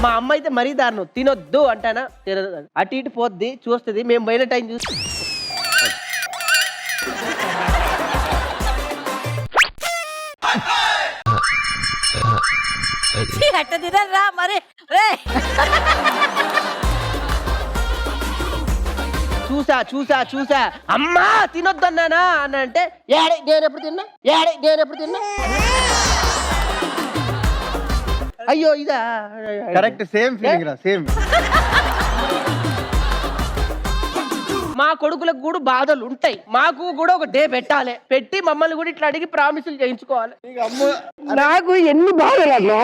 K: మా అమ్మ అయితే మరీ దారుణం. తినొద్దు అంటానా తినదు, అటు ఇటు పోద్ది చూస్తుంది. మేము పోయిన టైం చూసి
B: అట్ట తినరా మరి రే.
K: చూసా అమ్మా తినొద్దన్నానా అని అంటే నేను ఎప్పుడు తిన్నా అయ్యో ఇదా
M: కరెక్ట్ సేమ్ ఫీలింగ్ రా సేమ్.
K: మా కొడుకులకు కూడా బాధలు ఉంటాయి, మాకు కూడా ఒక డే పెట్టాలి, పెట్టి మమ్మల్ని కూడా ఇట్లా అడిగి ప్రామిసులు చేయించుకోవాలి. నాకు ఎన్ని బాధలు,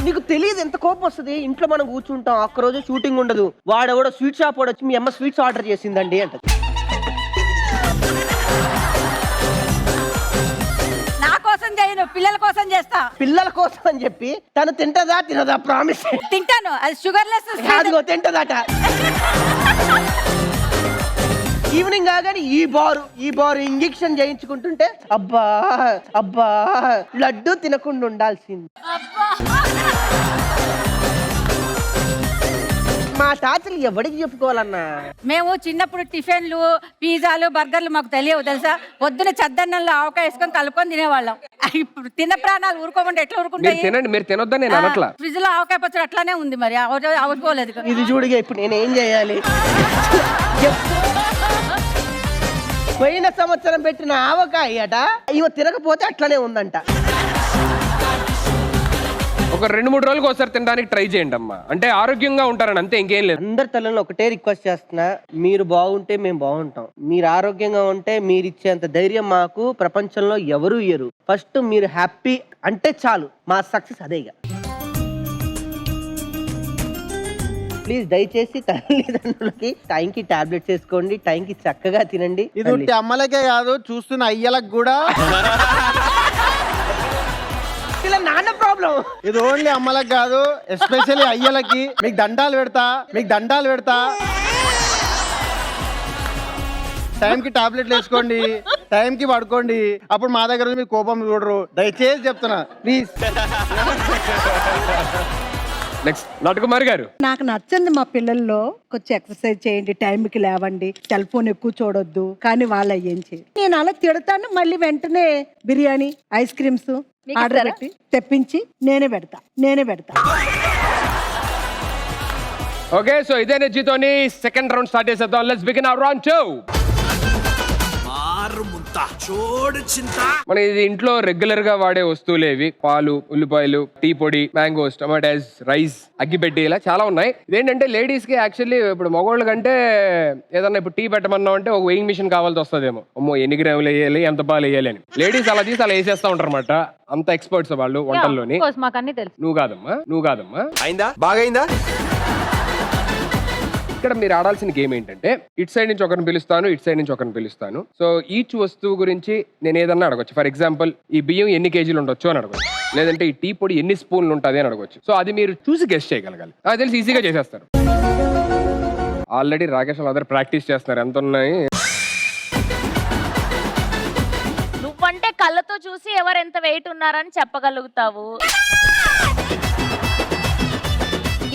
K: నీకు తెలియదు ఎంత కోపం వస్తుంది. ఇంట్లో మనం కూర్చుంటాం, ఒక్కరోజు షూటింగ్ ఉండదు, వాడెవడో స్వీట్ షాప్ వాడు వచ్చి మీ అమ్మ స్వీట్స్ ఆర్డర్ చేసిందండి అంట.
B: నా కోసం చేయను, పిల్లల కోసం చేస్తా.
K: పిల్లల కోసం అని చెప్పి తను తినదా ప్రామిస్.
B: తింటాను, అది షుగర్ లెస్.
K: అదిగో తింటదట. ఈవినింగ్ కాగానే ఈ బారు ఇంజెక్షన్ చేయించుకుంటుంటే అబ్బా లడ్డు తినకుండా ఉండాల్సింది. మా తాతలు ఎవరికి చెప్పుకోవాలన్నా?
B: మేము చిన్నప్పుడు టిఫిన్లు, పిజ్జాలు, బర్గర్లు మాకు తెలియవు తెలుసా. పొద్దున చద్దన్నంలో ఆవకాయ వేసుకొని కలుపుకొని తినేవాళ్ళం. ఇప్పుడు తిన్న ప్రాణాలు ఊరుకోమంటే ఎట్లా ఊరుకుంటాయి?
E: మీరు తినొద్దని నేను అనట్లా.
B: ఫ్రిడ్జ్ లో ఆవకాయ పచ్చడి అట్లానే ఉంది, మరి అవపోలేదు.
K: ఇది చూడగా ఇప్పుడు నేను ఏం చేయాలి? పోయిన సంవత్సరం పెట్టిన ఆవకాయ అట ఇవ తినకపోతే అట్లనే ఉందంట.
E: ఒక 2-3 రోజులకు ఒకసారి తినడానికి ట్రై చేయండి అమ్మా, అంటే ఆరోగ్యంగా ఉంటారని, అంతే, ఇంకేం లేదు.
K: అందరి తల్లిని ఒకటే రిక్వెస్ట్ చేస్తున్నా, మీరు బాగుంటే మేము బాగుంటాం, మీరు ఆరోగ్యంగా ఉంటే మీరు ఇచ్చేంత ధైర్యం మాకు ప్రపంచంలో ఎవరు ఇయ్యరు. ఫస్ట్ మీరు హ్యాపీ అంటే చాలు, మా సక్సెస్ అదేగా. ప్లీజ్ దయచేసి తల్లిదండ్రులకి టైంకి టాబ్లెట్స్ వేసుకోండి, టైంకి చక్కగా తినండి.
M: ఇది ఉట్టి అమ్మలకే కాదు, చూస్తున్న అయ్యలకు కూడా.
K: ఇలా నాన్న ప్రాబ్లం.
M: ఇది ఓన్లీ అమ్మలకు కాదు, ఎస్పెషల్లీ అయ్యలకి. మీకు దండాలు పెడతా. టైంకి టాబ్లెట్లు వేసుకోండి, టైంకి పడుకోండి, అప్పుడు మా దగ్గర మీరు కోపం చూడరు. దయచేసి చెప్తున్నా ప్లీజ్.
E: నెక్స్ట్ నటకుమారి గారు.
N: నాకు నచ్చింది మా పిల్లల్లో కొంచెం ఎక్సర్సైజ్ చేయండి, టైంకి లేవండి, సెల్ ఫోన్ ఎక్కువ చూడొద్దు, కానీ వాళ్ళు ఏం చేయరు. నేను అలా తిడతాను, మళ్ళీ వెంటనే బిర్యానీ, ఐస్ క్రీమ్స్ ఆర్డర్ పెట్టి తెప్పించి నేనే పెడతా.
E: ఓకే, సో ఇదే ఎనర్జీతోని సెకండ్ రౌండ్ స్టార్ట్ చేసేద్దాం. Let's begin our round 2. మన ఇది ఇంట్లో రెగ్యులర్ గా వాడే వస్తువులు ఏవి? పాలు, ఉల్లిపాయలు, టీ పొడి, మ్యాంగోస్, టమాటాస్, రైస్, అగ్గిపెట్టి, ఇలా చాలా ఉన్నాయి. ఇదేంటంటే లేడీస్ కి యాక్చువల్లీ ఇప్పుడు మగవాళ్ళ కంటే ఏదన్నా ఇప్పుడు టీ పెట్టమన్నాం అంటే ఒక వెయింగ్ మిషన్ కావాల్సి వస్తుందేమో. అమ్మో ఎన్ని గ్రాములు వేయాలి, ఎంత పాలు వేయాలి అని. లేడీస్ అలా తీసి అలా వేసేస్తా ఉంటారు అనమాట. అంత ఎక్స్పర్ట్స్ వాళ్ళు వంటల్లోని. నువ్వు కాదమ్మా
F: అయిందా? బాగైందా?
E: ఇక్కడ మీరు ఆడాల్సిన గేమ్ ఏంటంటే, ఇటు సైడ్ నుంచి ఒకరిని పిలుస్తాను, ఇటు సైడ్ నుంచి ఒకరిని పిలుస్తాను. సో ఈచ్ వస్తువు గురించి నేను ఏదన్నా అడగొచ్చు. ఫర్ ఎగ్జాంపుల్, ఈ బియ్యం ఎన్ని కేజీలు ఉండొచ్చు అని అడగొచ్చు, లేదంటే ఈ టీ పొడి ఎన్ని స్పూన్లు ఉంటుంది అని అడగొచ్చు. సో అది మీరు చూసి గెస్ట్ చేయగలగాలి. అది తెలిసి ఈజీగా చేసేస్తారు. ఆల్రెడీ రాకేష్ వాళ్ళందరూ ప్రాక్టీస్ చేస్తున్నారు ఎంత ఉన్నాయి.
B: నువ్వంటే కళ్ళతో చూసి ఎవరు ఎంత వెయిట్ ఉన్నారని చెప్పగలుగుతావు.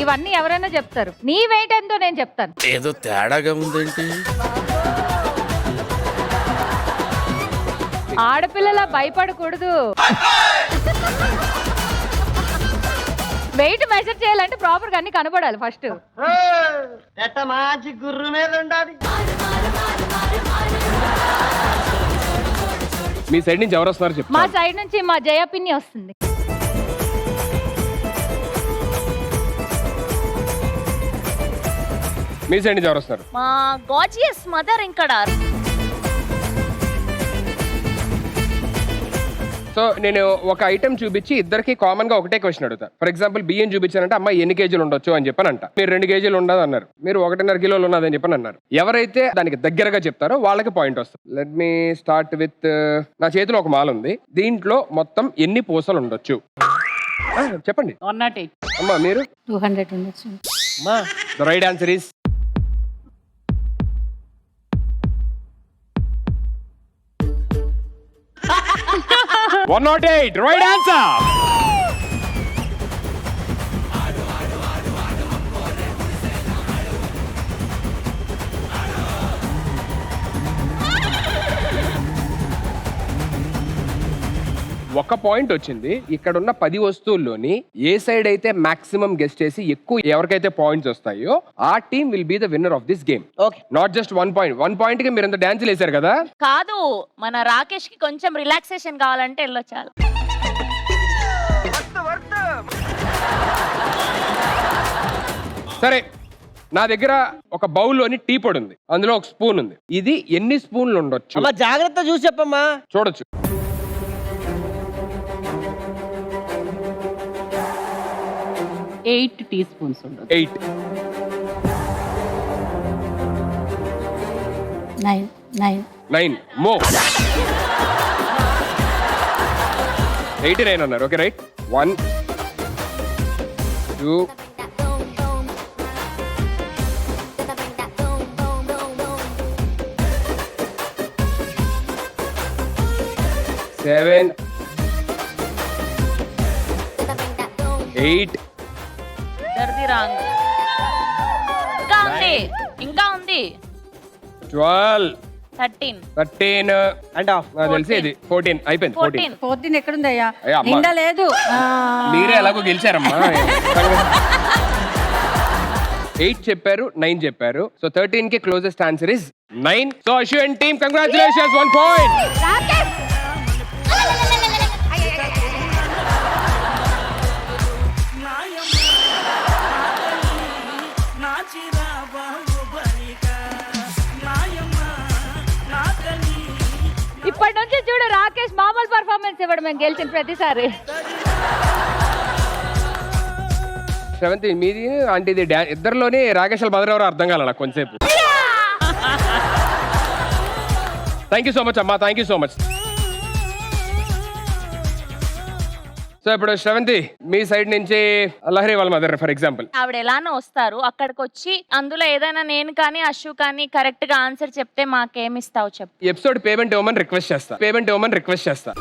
G: ఇవన్నీ ఎవరైనా చెప్తారు, నీ వెయిట్ ఎంతో నేను చెప్తాను.
F: ఏదో తేడాగా ఉందేంటి?
G: ఆడపిల్లలా భయపడకూడదు. వెయిట్ మెజర్ చేయాలంటే ప్రాపర్ గా అన్ని కనబడాలి ఫస్ట్.
K: మంచి గుర్రు మీద ఉండాలి.
E: మీ సైడ్ నుంచి ఎవరు వస్తున్నారు
G: మా
E: చెప్తాను.
G: సైడ్ నుంచి మా జయ పిన్ని వస్తుంది.
E: మీ సైడ్ నుంచి ఎవరు వస్తారు?
B: మా గాజియస్ మదర్ ఇక్కడ.
E: సో నేను ఒక ఐటమ్ చూపించి ఇద్దరికి కామన్ గా ఒకటే క్వశ్చన్ అడుగుతా. ఫర్ ఎగ్జాంపుల్, బియ్యం చూపించానంటే అమ్మాయి ఎన్ని కేజీలు ఉండొచ్చు అని చెప్పని అంట. మీరు 2 కేజీలు ఉండదు అన్నారు, మీరు 1.5 కిలోలు ఉన్నదని చెప్పని అన్నారు. ఎవరైతే దానికి దగ్గరగా చెప్తారో వాళ్ళకి పాయింట్ వస్తుంది. లెట్ మీ స్టార్ట్ విత్, నా చేతిలో ఒక మాల ఉంది, దీంట్లో మొత్తం ఎన్ని పూసలు ఉండొచ్చు చెప్పండి.
I: 108.
E: అమ్మా మీరు?
G: 200 ఉండొచ్చు.
E: The right answer is 108. Right answer. ఒక పాయింట్ వచ్చింది. ఇక్కడ ఉన్న 10 వస్తువుల్లోని ఏ సైడ్ అయితే మాక్సిమం గెస్ట్ చేసి ఎక్కువ ఎవరికైతే పాయింట్స్ వస్తాయో ఆ team will be the winner of this game. Not just 1 point. 1 point కి మీరు ఎంత డాన్స్ వేసారు కదా.
B: కాదు, మన రాకేష్ కి కొంచెం రిలాక్సేషన్ కావాలంటే వెళ్ళొచ్చాలి.
E: సరే, నా దగ్గర ఒక బౌల్లోని టీ పొడి ఉంది, అందులో ఒక స్పూన్ ఉంది. ఇది ఎన్ని స్పూన్లు ఉండొచ్చు?
K: జాగ్రత్త చూసి చెప్పమ్మా.
E: చూడొచ్చు.
I: ఎయిట్ టీ స్పూన్స్ ఉండదు.
E: 8. 9 మో 89 అన్నారు. Okay right. 1 2 7 8
B: రాంగ్. ఇంకా ఉంది
E: 12
B: 13
K: అంటే
E: నాకు తెలిసి ఇది 14 అయిపోయింది.
N: 14 ఎక్కడుందయ్యా?
E: అయ్యా, అమ్మా.
N: నిండా లేదు.
E: మీరే ఎలాగో గెలిచారమ్మా. 8 చెప్పారు, 9 చెప్పారు. సో 13 కి closest answer is 9. So Ashu and team congratulations, 1 point.
G: ఇప్పటి నుంచి చూడు రాకేష్ మామూలు పర్ఫార్మెన్స్ ఇవ్వడం మేము గెలిచిన ప్రతిసారి.
E: శ్రవంతి మీది అంటే ఇది ఇద్దరిలోనే రాకేష్ బదర్ ఎవరో అర్థం కాల నాకు కొంచెంసేపు. థ్యాంక్ యూ సో మచ్ అమ్మా, thank you so much. So ఇప్పుడు శ్రవంతి మీ సైడ్ నుంచి లహరి వాళ్ళ మదర్ ఫర్ ఎగ్జాంపుల్.
B: ఆవిడ ఎలానో వస్తారు, అక్కడికి వచ్చి అందులో ఏదైనా నేను కానీ అశు కానీ కరెక్ట్ గా ఆన్సర్ చెప్తే మాకేమిస్తావు చెప్పు.
E: ఎపిసోడ్ పేమెంట్ ఇవ్వమని రిక్వెస్ట్ చేస్తా.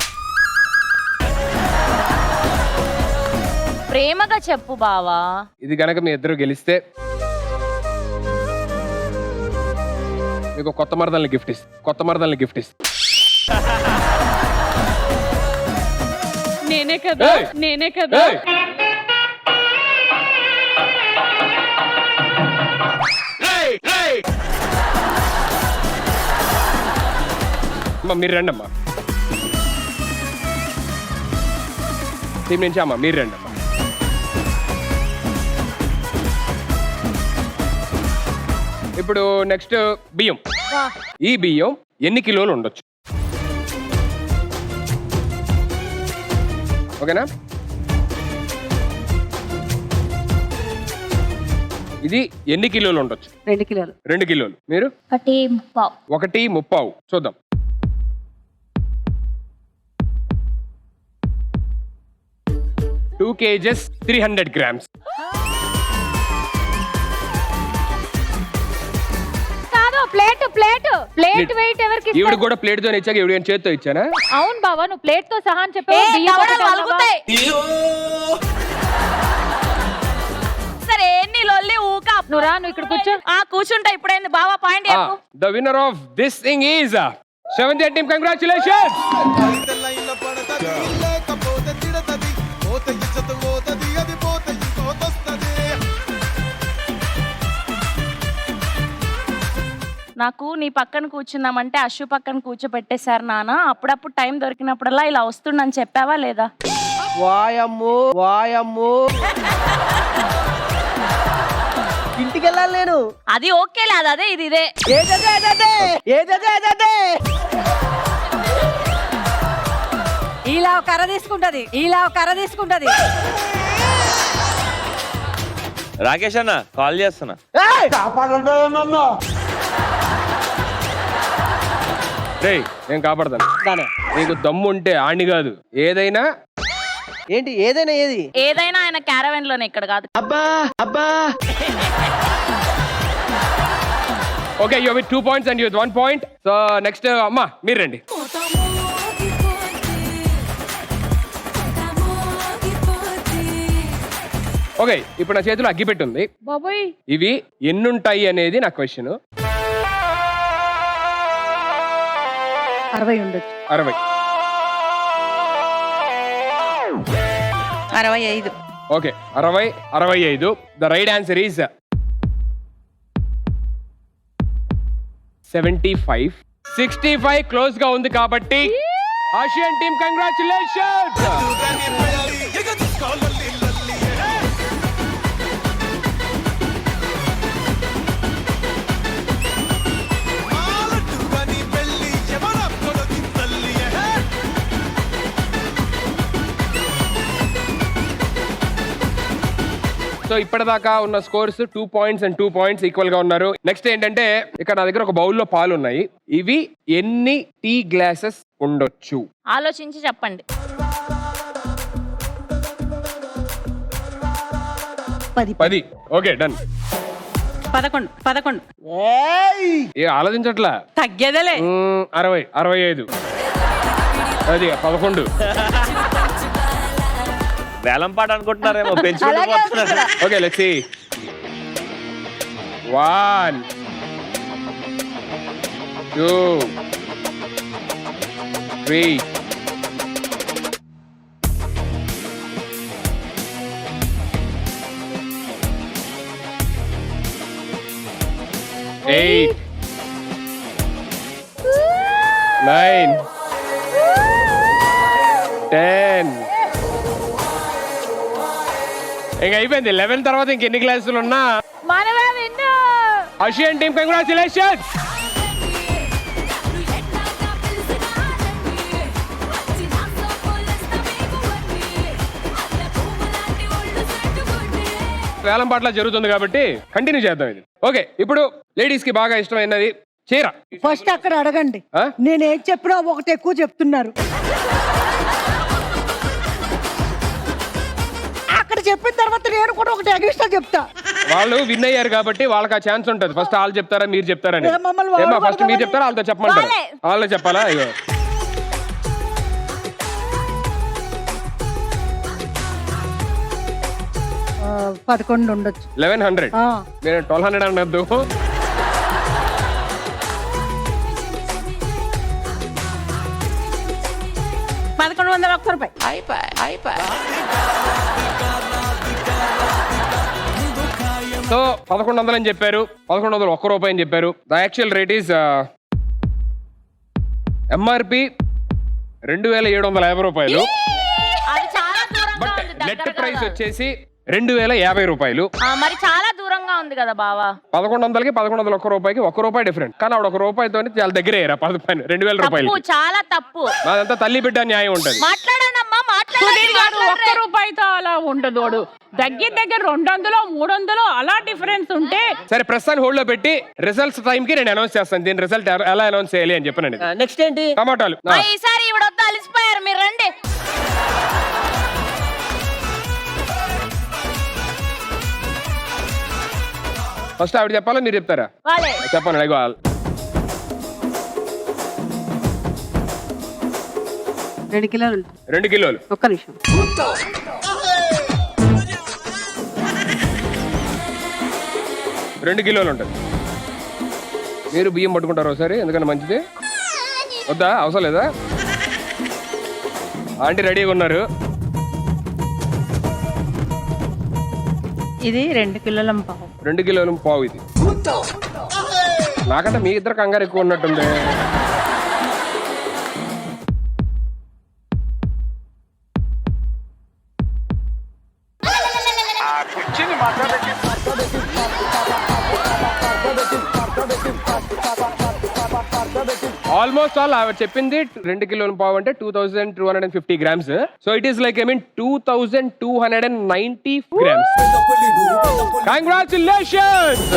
B: ప్రేమగా చెప్పు బావా.
E: ఇది గనక మీ ఇద్దరు గెలిస్తే మీకు కొత్త మరదల్ని గిఫ్ట్ ఇస్తా.
H: నేనే కదా.
E: అమ్మా మీరు రండి అమ్మా. టీం నుంచి అమ్మా మీరు రండి అమ్మా. ఇప్పుడు నెక్స్ట్ బియ్యం. ఈ బియ్యం ఎన్ని కిలోలు ఉండొచ్చు? ఓకేనా? ఇది ఎన్ని కిలోలు ఉండొచ్చు?
B: 2 కిలోలు.
E: 2 కిలోలు. మీరు 1.3 చూద్దాం. Two kgs 300 grams.
G: కాదు, ప్లేట్ వెయిట్ ఎవరికి?
E: ఈవిడ కూడా ప్లేట్ తో ఇచ్చాక ఈవిడ చేత్తో ఇచ్చానా?
G: అవును బావా, నువ్వు ప్లేట్ తో సహా అని చెప్పావు.
B: సరే ఎన్ని లొల్లి ఊక.
G: నువ్వు రా, నువ్వు ఇక్కడ కూర్చో.
B: కూర్చుంటా. ఇప్పుడైంది బావా పాయింట్ చెప్పు.
E: The winner of this thing is Seventh team. Congratulations.
B: నాకు నీ పక్కన కూర్చున్నామంటే అశు పక్కన కూర్చోబెట్టేశారు నాన్న. అప్పుడప్పుడు టైం దొరికినప్పుడల్లా ఇలా వస్తుండని చెప్పావా లేదా?
K: వాయమ్మో ఇంటికి వెళ్ళాలి నేను.
B: అది ఓకే లేదు, అదే ఇది ఇదే.
N: ఇలా కర్ర తీసుకుంటది.
L: రాకేష్ అన్న కాల్ చేస్తున్నా.
E: నేను కాపాడతాను. నీకు దమ్ము ఉంటే ఆణి కాదు, ఏదైనా
K: ఏంటి ఏదైనా
B: ఏదైనా ఆయన క్యారవెన్ లోనే, ఇక్కడ కాదు.
E: Okay, you with 2 points and you with 1 point. So next అమ్మా మీరు రండి. ఓకే, ఇప్పుడు నా చేతిలో అగ్గిపెట్టి ఉంది.
H: బాబోయ్,
E: ఇవి ఎన్నుంటాయి అనేది నా క్వశ్చన్.
N: 60 ఉండొచ్చు.
E: 60.
J: 65.
E: Okay 65. The right answer is 75. 65 close గా ఉంది కాబట్టి ఆసియన్ టీమ్ కంగ్రాచులేషన్స్. సో ఇప్పటిదాకా ఉన్న scores 2 points and 2 points equal గా ఉన్నారు. నెక్స్ట్ ఏంటంటే ఇక్కడ నా దగ్గర ఒక బౌల్లో పాలు ఉన్నాయి. ఇవి ఎన్ని టీ గ్లాసెస్ ఉండొచ్చు?
B: ఆలోచించి చెప్పండి.
E: 10. Okay done.
I: 11.
E: ఏ ఆలోచించట్లా?
I: తగ్గేదేలే.
E: 60, 65. అది 11.
L: వేలం పాట అనుకుంటున్నారేమో, పెంచుకుంటున్నారు.
E: Okay let's see. 1 2 3 8 9 10. ఇంక అయిపోయింది. 11 తర్వాత ఇంకెన్ని క్లాసులు ఉన్నా
B: మనమే విన్ను.
E: Asian team congratulations. వేలం పాటలా జరుగుతుంది కాబట్టి కంటిన్యూ చేద్దాం ఇది. ఓకే ఇప్పుడు లేడీస్ కి బాగా ఇష్టమైనది చీర.
N: ఫస్ట్ అక్కడ అడగండి. నేనేం చెప్పినా ఒకటి ఎక్కువ చెప్తున్నారు. అక్కడ చెప్పిన తర్వాత నేను కూడా ఒకటి ఎక్స్ట్రా చెప్తా.
E: వాళ్ళు విన్ అయ్యారు కాబట్టి వాళ్ళకి ఆ ఛాన్స్ ఉంటుంది. ఫస్ట్ వాళ్ళు చెప్తారా మీరు చెప్తారని.
N: మమ్మల్ని
E: ఏమా ఫస్ట్ మీరు చెప్తారా వాళ్ళతో చెప్పమంటారు? వాళ్ళే చెప్పాలా? అయ్యో
N: 11 ఉండొచ్చు.
E: 1100. నేను 1200 అనద్దు. సో 1100 అని చెప్పారు. 1100 ఒక్క రూపాయి అని చెప్పారు. The actual rate is MRP 2750 రూపాయలు. బట్ నెట్ ప్రైస్ వచ్చేసి 2050 రూపాయలు.
B: మరి చాలా దూరంగా ఉంది కదా బావా.
E: 1100కి 1100 ఒక్క రూపాయికి ₹1 డిఫరెంట్. కానీ ఆవిడ ₹1 చాలా దగ్గర 2000 రూపాయలు.
B: చాలా తప్పు.
E: నాదంతా తల్లి బిడ్డ న్యాయం ఉంటుంది.
B: మాట్లాడానమ్మా
I: ₹1 అలా ఉండదు. దగ్గర 200 300 అలా డిఫరెన్స్ ఉంటే
E: సరే ప్రస్తుతాన్ని హోల్డ్ లో పెట్టి రిజల్ట్స్ టైం కి నేను అనౌన్స్ చేస్తాను. దీని రిజల్ట్ ఎలా అనౌన్స్ చేయాలి అని చెప్పానండి.
K: నెక్స్ట్ ఏంటి?
E: టమాటాలు.
B: ఈసారి ఇవిడొద్దు, అలిసిపోయారు మీరు, రండి.
E: ఫస్ట్ ఆవిడ చెప్పాలా మీరు చెప్తారా? చెప్పండి. అడిగో
J: 2 కిలోలు.
E: 2 కిలోలు.
J: ఒక్క నిమిషం.
E: 2 కిలోలు ఉంటుంది. మీరు బియ్యం పట్టుకుంటారు ఒకసారి, ఎందుకంటే మంచిది. వద్దా? అవసరం లేదా? ఆంటీ రెడీగా ఉన్నారు.
J: ఇది 2 కిలోల పావు.
E: 2 కిలోల పావు ఇది. నాకంటే మీ ఇద్దరు కంగారు ఎక్కువ ఉన్నట్టుంది. ఆల్మోస్ట్ ఆల్ ఆవిడ చెప్పింది 2 కిలోల పావు అంటే 2250 grams. So it is like 2290 grams. Congratulations.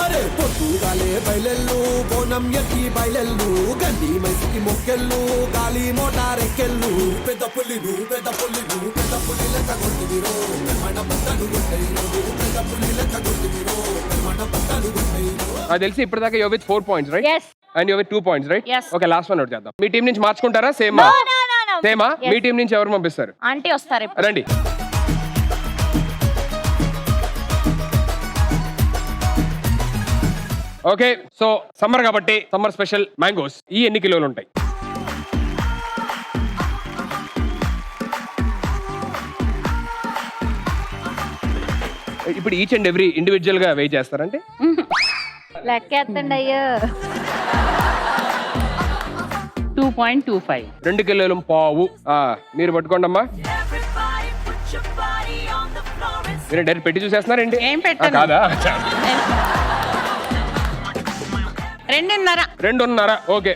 F: అరే పొద్దుగాలే బయలెల్లు, బోనం ఎత్తి బయలెల్లు, గండి మైసికి మొక్కెళ్ళు, గాలి మోటారెక్కెళ్ళు. పెద్ద పులిను పెద్ద పులిను పెద్ద పులి లెక్క కొట్టిదిరో, మన బట్టలు కొట్టయిరో, పెద్ద పులి లెక్క కొట్టిదిరో, మన బట్టలు కొట్టయిరో.
E: నాకు తెలిసి ఇప్పటిదాకా you with 4 points, right? And you with 2 points, right? Okay last one out చేద్దాం. మీ టీం నుంచి మార్చుకుంటారా? సేమా? సేమా? మీ టీం నుంచి ఎవరు పంపిస్తారు?
B: ఆంటీ వస్తారు.
E: రండి. ఓకే, సో సమ్మర్ కాబట్టి సమ్మర్ స్పెషల్ మ్యాంగోస్. ఈ ఎన్ని కిలోలు ఉంటాయి? ఇప్పుడు ఈచ్ అండ్ ఎవ్రీ ఇండివిజువల్ గా వెయిట్ చేస్తారంటే
G: లెక్కేస్తండి అయ్యో.
I: 2.25.
E: 2 కిలోలు పావు. మీరు పట్టుకోండి అమ్మా. మీరు డైరెక్ట్ పెట్టి చూసేస్తున్నారండి?
I: ఏం పెట్టాను?
E: కాదా?
I: 2.5.
E: 2.5. ఓకే.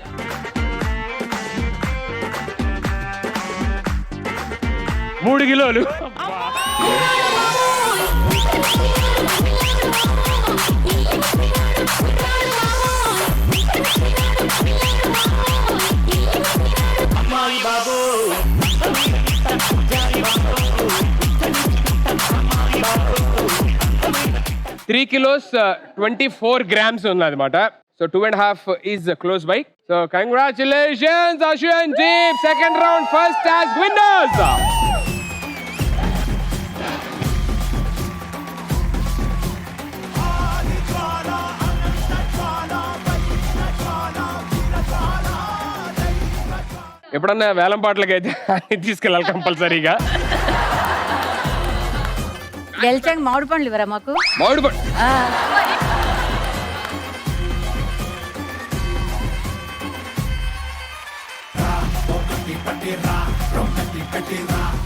E: మూడు కిలోలు. Three kilos, 24 grams ఉన్నదన్నమాట. So 2.5 is close by. So congratulations, Ashwin team. Second round, first as winners. ఎప్పుడన్నా వేలం పాటలకి అయితే తీసుకెళ్ళాలి కంపల్సరీగా.
G: గెలిచాక మామిడి పండ్లు ఇవ్వరా మాకు?
E: మామిడి పండు.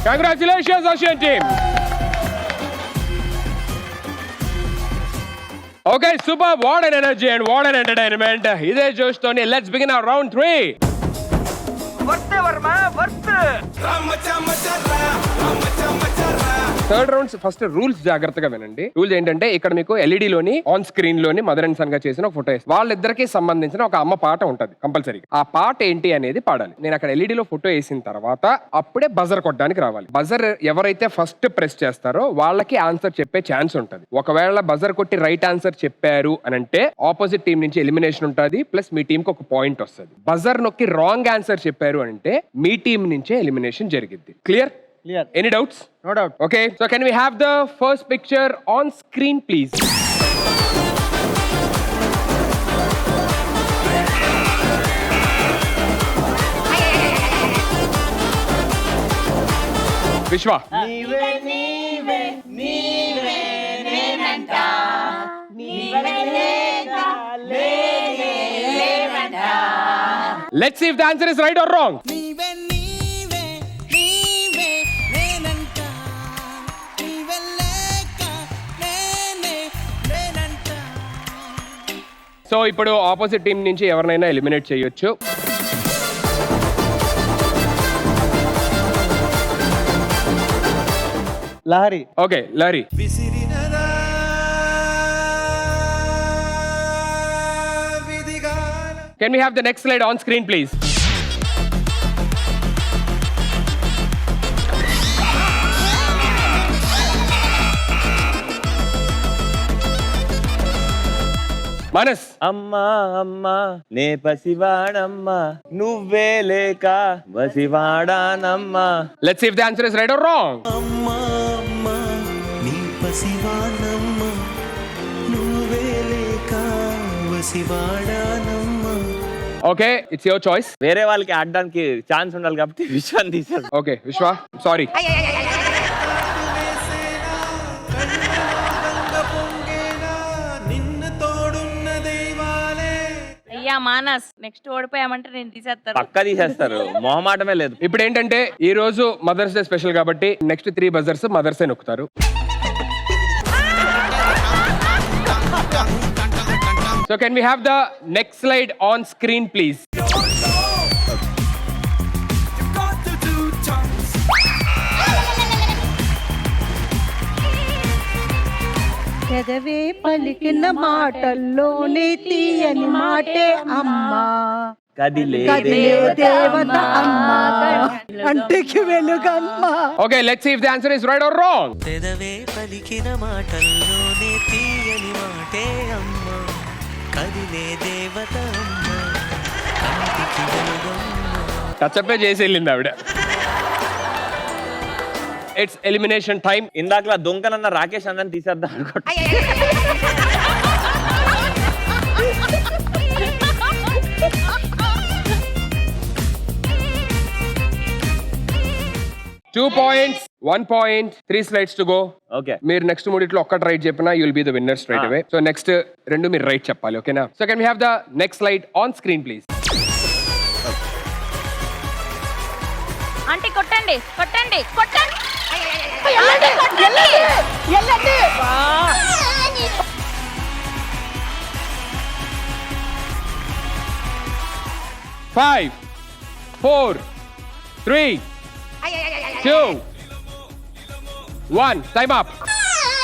E: Congratulations, Asian team. Okay, super. What an energy and what an entertainment. Iday Josh Tony. Let's begin our round 3. Third rounds first rules జాగ్రత్తగా వినండి. రూల్స్ ఏంటంటే ఇక్కడ మీకు ఎల్ఈడి లోని ఆన్ స్క్రీన్ లోని మదర్ అండ్ సన్ గా చేసిన ఒక ఫోటో వేసి వాళ్ళిద్దరికి సంబంధించిన ఒక అమ్మ పాట ఉంటది కంపల్సరీ. ఆ పాట ఏంటి అనేది పాడాలి. నేను అక్కడ ఎల్ఈడి లో ఫోటో వేసిన తర్వాత అప్పుడే బజర్ కొట్టడానికి రావాలి. బజర్ ఎవరైతే ఫస్ట్ ప్రెస్ చేస్తారో వాళ్ళకి ఆన్సర్ చెప్పే ఛాన్స్ ఉంటది. ఒకవేళ బజర్ కొట్టి రైట్ ఆన్సర్ చెప్పారు అని అంటే ఆపోజిట్ టీం నుంచి ఎలిమినేషన్ ఉంటుంది, ప్లస్ మీ టీం కి ఒక పాయింట్ వస్తుంది. బజర్ నొక్కి రాంగ్ ఆన్సర్ చెప్పారు అంటే మీ టీం నుంచే ఎలిమినేషన్ జరిగింది. Clear?
M: Clear.
E: Any doubts?
M: No doubt.
E: Okay, so can we have the first picture on screen, please? Vishwa. Let's see if the answer is right or wrong. So ఇప్పుడు opposite team నుంచి ఎవరినైనా eliminate చేయొచ్చు.
M: Lahari.
E: Okay, Lahari. Can we have the next slide on screen, please? Manas.
L: అమ్మా అమ్మా నే పసివాడమ్మా నువ్వే లేక వసివాడానమ్మా.
E: Let's see if the answer is right or wrong.
F: అమ్మా అమ్మా నీ పసివాడమ్మా నువ్వే లేక వసివాడానమ్మా.
E: Okay, it's your choice.
L: వేరే వాళ్ళకి ఆడడానికి ఛాన్స్ ఉండాలి కాబట్టి విశ్వాన్ని తీశారు.
E: Okay, Vishwa, sorry.
H: అయ్యా మానస్, నెక్స్ట్ ఓడిపోయామంటే నేను తీసేస్తాను.
L: పక్కా తీసేస్తారు, మొహమాటమే లేదు.
E: ఇప్పుడు ఏంటంటే ఈ రోజు మదర్స్ డే స్పెషల్ కాబట్టి నెక్స్ట్ 3 బజర్స్ మదర్సే నొక్కుతారు. So can we have the next slide on screen, please?
N: పెదవే పలికిన మాటల్లోనే తీయని మాటే అమ్మా,
L: కదిలే
N: దేవత అమ్మా, కంటికి వెలుగమ్మా.
E: Okay, let's see if the answer is right or wrong.
F: పెదవే పలికిన మాటల్లోనే తీయని మాటే అమ్మా, కదిలే దేవత అమ్మా, కంటికి వెలుగమ్మా.
E: టచ్అప్ చేసి వెళ్ళింది ఆవిడ. It's elimination time.
L: ఇందాకలా దొంగనన్న రాకేష్ అన్నని తీసేద్దాం అనుకుంటా.
E: 2 points, 1 point, 3 slides to go.
L: Okay
E: మీరు నెక్స్ట్ మూడిట్లో ఒక్కటి రైట్ చెప్పినా you will be the winner straight away. So next రెండు మీరు రైట్ చెప్పాలి, ఓకేనా? So can we have the next slide on screen please.
B: Aunty కొట్టండి కొట్టండి కొట్టండి.
E: 5, 4, 3, 2, 1. Time up.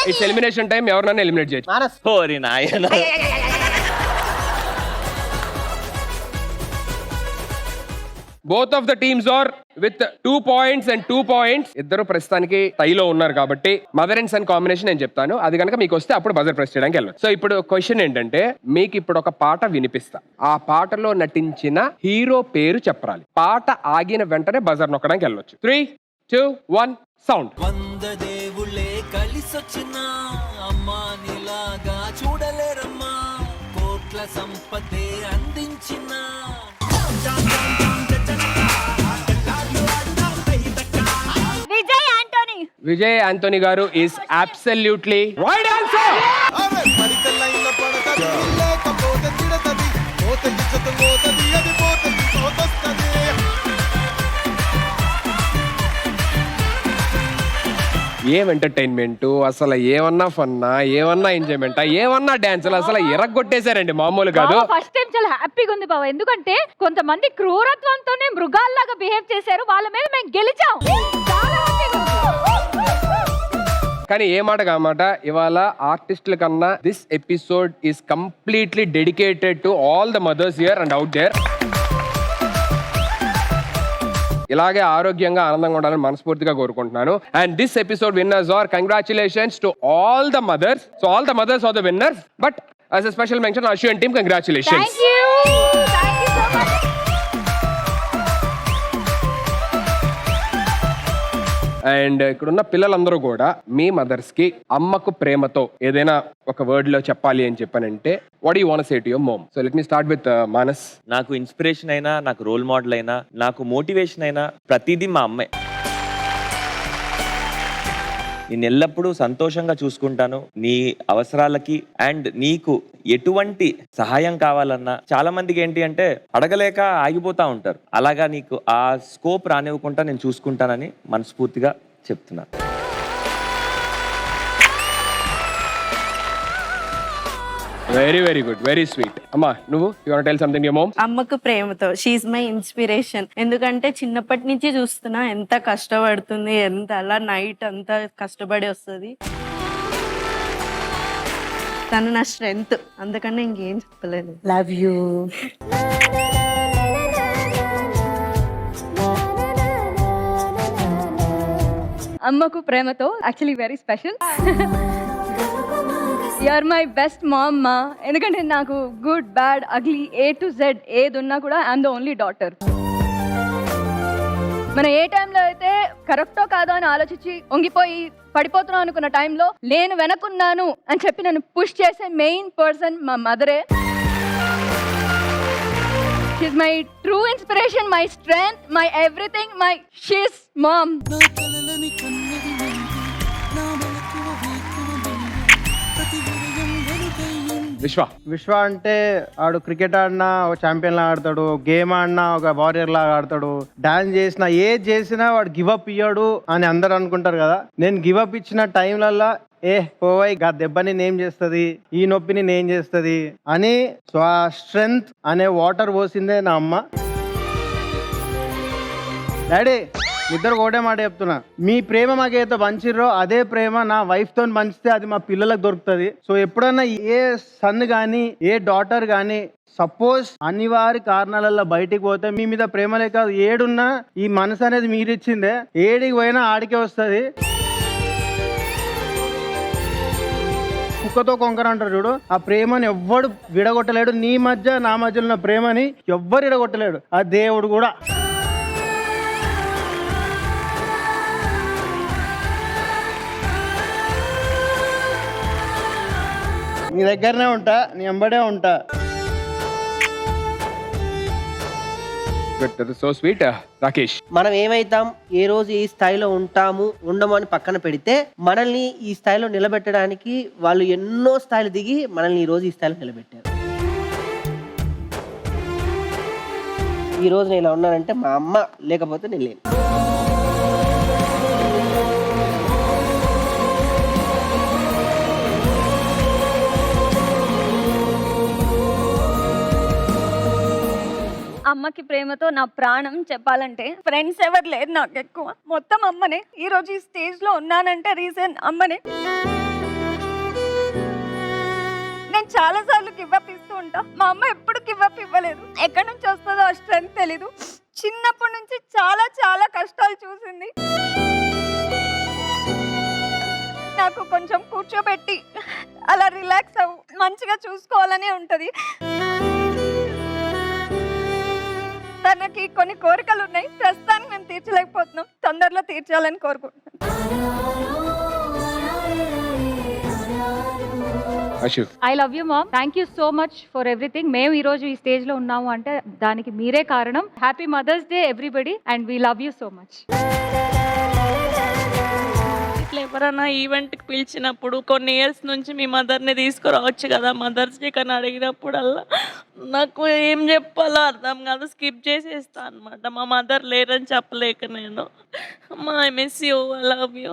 E: It's elimination time. ఎవరినైనా ఎలిమినేట్ చేయొచ్చు.
K: మానస్
L: ఓరి నాయన.
E: Both of the teams are with 2 points and 2 points. ఇద్దరు ప్రస్తుతానికి టైలో ఉన్నారు కాబట్టి మదర్ అండ్ సన్ కాంబినేషన్ నేను చెప్తాను. అది కనుక మీకు వస్తే అప్పుడు బజర్ ప్రెస్ చేయడానికి వెళ్ళండి. సో ఇప్పుడు క్వశ్చన్ ఏంటంటే, మీకు ఇప్పుడు ఒక పాట వినిపిస్తా, ఆ పాటలో నటించిన హీరో పేరు చెప్పాలి. పాట ఆగిన వెంటనే బజర్ నొక్కడానికి వెళ్ళొచ్చు. 3, 2, 1 సౌండ్.
F: వంద దేవుళ్ళే కలిసొచ్చిన అమ్మా నీలాగా చూడలేరమ్మా, కోట్ల సంపదే అందించిన
B: విజయ్ యాంటోనీ.
E: విజయ్ యాంటోనీ గారు ఈస్ అబ్సల్యూట్లీ రైట్ ఆన్సర్. ఏం ఎంటర్టైన్మెంట్ అసలు, ఏమన్నా ఫన్నా, ఏమన్నా ఎంజాయ్మెంట్, ఏమన్నా డాన్సులు, అసలు ఎరగొట్టేశారండి, మామూలు కాదు.
G: ఫస్ట్ టైం చాలా హ్యాపీగా ఉంది బావ, ఎందుకంటే కొంతమంది క్రూరత్వంతోనే మృగాల్లాగా బిహేవ్ చేశారు, వాళ్ళ మీద మేము గెలిచాం. చాలా హ్యాపీగా ఉంది.
E: కానీ ఏ మాట కామాట, ఇవాళ ఆర్టిస్టుల కన్నా this episode is completely dedicated to all the mothers here and out there. ఇలాగే ఆరోగ్యంగా ఆనందంగా ఉండాలని మనస్ఫూర్తిగా కోరుకుంటున్నాను. And this episode winners are congratulations to all the mothers. So all the mothers are the winners, but as a special mention Ashu and team, congratulations.
G: Thank you. Thank you so much.
E: And ఇక్కడున్న పిల్లలందరూ కూడా మీ mothers కి అమ్మకు ప్రేమతో ఏదైనా ఒక word లో చెప్పాలి అని చెప్పానంటే, what you want to say to your mom? So let me start with Manas.
L: నాకు ఇన్స్పిరేషన్ అయినా, నాకు రోల్ మోడల్ అయినా, నాకు మోటివేషన్ అయినా ప్రతిదీ మా అమ్మే. నేను ఎల్లప్పుడూ సంతోషంగా చూసుకుంటాను. నీ అవసరాలకి అండ్ నీకు ఎటువంటి సహాయం కావాలన్నా, చాలా మందికి ఏంటి అంటే అడగలేక ఆగిపోతా ఉంటారు. అలాగా నీకు ఆ స్కోప్ రానివ్వకుండా నేను చూసుకుంటానని మనస్ఫూర్తిగా చెప్తున్నాను.
E: Very very good, very sweet. అమ్మా నువ్వు, you want to tell something your mom?
H: అమ్మకు ప్రేమతో, షీఈ్ మై ఇన్స్పిరేషన్. ఎందుకంటే చిన్నప్పటి నుంచి చూస్తున్నా ఎంత కష్టపడుతుంది, ఎంత అలా నైట్ అంతా కష్టపడి వస్తుంది. తను నా స్ట్రెంగ్త్, అందుకని ఇంకేం చెప్పలేదు.
N: Love you.
J: అమ్మకు ప్రేమతో actually very special. You are my best mom మా, ఎందుకంటే నాకు good bad ugly A to Z ఏది ఉన్నా కూడా ఐఎమ్ ద ఓన్లీ డాటర్. మనం ఏ టైంలో అయితే కరెక్టో కాదో అని ఆలోచించి వంగిపోయి పడిపోతున్నాం అనుకున్న టైంలో నేను వెనకున్నాను అని చెప్పి నన్ను పుష్ చేసే మెయిన్ పర్సన్ మా మదరే. She's my true inspiration, my strength, my everything, she's mom.
M: విశ్వ అంటే ఆడు క్రికెట్ ఆడినా ఒక ఛాంపియన్ లాగా ఆడతాడు, గేమ్ ఆడినా ఒక వారియర్ లాగా ఆడతాడు, డాన్స్ చేసినా ఏది చేసినా వాడు గివ్ అప్ ఇయ్యాడు అని అందరు అనుకుంటారు కదా. నేను గివ్ అప్ ఇచ్చిన టైంలల్లా పోవాయి గా దెబ్బని నేం చేస్తుంది, ఈ నొప్పిని నేం చేస్తుంది అని స్ట్రెంగ్త్ అనే వాటర్ పోసిందే నా అమ్మ. డాడీ ఇద్దరు ఒకటే మాట చెప్తున్నా, మీ ప్రేమ మాకేదో పంచిర్రో అదే ప్రేమ నా వైఫ్ తో పంచితే అది మా పిల్లలకు దొరుకుతుంది. సో ఎప్పుడన్నా ఏ సన్ గానీ ఏ డాటర్ గానీ సపోజ్ అనివార్య కారణాలలో బయటికి పోతే మీ మీద ప్రేమలే కాదు ఏడున్నా ఈ మనసు అనేది మీరు ఇచ్చిందే, ఏడికి పోయినా ఆడికే వస్తుంది. కుక్కతో కొంకర అంటారు చూడు, ఆ ప్రేమని ఎవ్వడు విడగొట్టలేడు. నీ మధ్య నా మధ్యలో ఉన్న ప్రేమని ఎవ్వరు విడగొట్టలేడు, ఆ దేవుడు కూడా. నీ దగ్గరనే ఉంటా, నీ ఎంబడే ఉంటా.
E: So sweet. రాకేష్,
K: మనం ఏమైతాం, ఏ రోజు ఈ స్థాయిలో ఉంటాము ఉండము అని పక్కన పెడితే, మనల్ని ఈ స్థాయిలో నిలబెట్టడానికి వాళ్ళు ఎన్నో స్థాయిలు దిగి మనల్ని ఈ రోజు ఈ స్థాయిలో నిలబెట్టారు. ఈ రోజు నేను ఇలా ఉన్నానంటే మా అమ్మ లేకపోతే నేను లేను.
J: అమ్మకి ప్రేమతో నా ప్రాణం చెప్పాలంటే ఫ్రెండ్స్ ఎవరు లేరు నాకు ఎక్కువ, మొత్తం అమ్మనే. ఈ రోజు ఈ స్టేజ్ లో ఉన్నానంటే రీజన్ అమ్మనే. నేను చాలా సార్లు గివ్ అప్ ఇస్తూ ఉంటా, మా అమ్మ ఎప్పుడు గివ్ అప్ ఇవ్వలేదు. ఎక్కడి నుంచి వస్తుందో ఆ స్ట్రెంగ్త్ తెలీదు. చిన్నప్పటి నుంచి చాలా చాలా కష్టాలు చూసింది. నాకు కొంచెం కూర్చోబెట్టి అలా రిలాక్స్ అవ్వు, మంచిగా చూసుకోవాలనే ఉంటది. తనకి కొన్ని కోరికలు ఉన్నాయి, ప్రస్తుతానికి మేము తీర్చలేకపోతున్నాం, తొందరలో తీర్చాలని కోరుకుంటున్నాం.
G: I love you mom, thank you so much for everything. మేము ఈ రోజు ఈ స్టేజ్ లో ఉన్నాము అంటే దానికి మీరే కారణం. Happy mother's day everybody and we love you so much.
B: ఇట్లా ఎవరైనా ఈవెంట్కి పిలిచినప్పుడు కొన్ని ఇయర్స్ నుంచి మీ మదర్ని తీసుకురావచ్చు కదా మదర్స్ డే కానీ అడిగినప్పుడల్లా నాకు ఏం చెప్పాలో అర్థం కాదు, స్కిప్ చేసేస్తా అనమాట. మా మదర్ లేరని చెప్పలేక నేను. అమ్మా I miss you, I love you.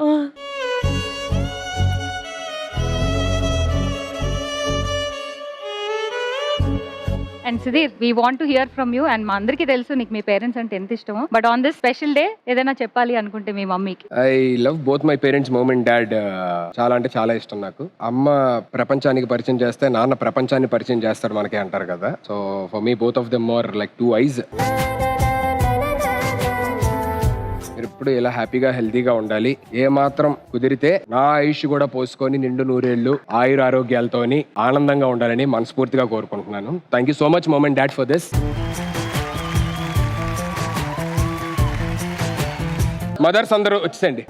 G: And Sudheer, we want to hear from you. And మా అందరికీ తెలుసు నీకు మీ పేరెంట్స్ అంటే ఎంత ఇష్టమో, but on this special day ఏదైనా చెప్పాలి అనుకుంటే మీ మమ్మీకి.
E: I love both my parents. Mom and dad చాలా అంటే చాలా ఇష్టం నాకు. అమ్మ ప్రపంచానికి పరిచయం చేస్తే నాన్న ప్రపంచాన్ని పరిచయం చేస్తాడు మనకి అంటారు కదా. So for me both of them are like 2 eyes. మీరు ఎప్పుడు ఇలా హ్యాపీగా హెల్తీగా ఉండాలి. ఏ మాత్రం కుదిరితే నా ఆయుష్ కూడా పోసుకొని నిండు నూరేళ్లు ఆయుర ఆరోగ్యాలతోని ఆనందంగా ఉండాలని మనస్ఫూర్తిగా కోరుకుంటున్నాను. Thank you so much mom and dad for this. Mothers అందరూ వచ్చేసండి.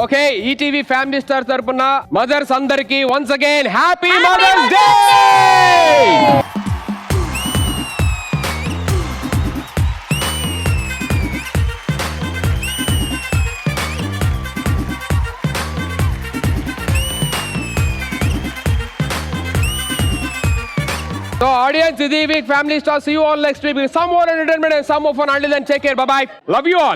E: ఓకే, ఈటీవీ ఫ్యామిలీ స్టార్ తరపున మదర్స్ అందరికి once again happy mother's day. So audience, this week Family Star, see you all next week with some more entertainment and some more fun. Until then, take care. Bye bye. Love you all.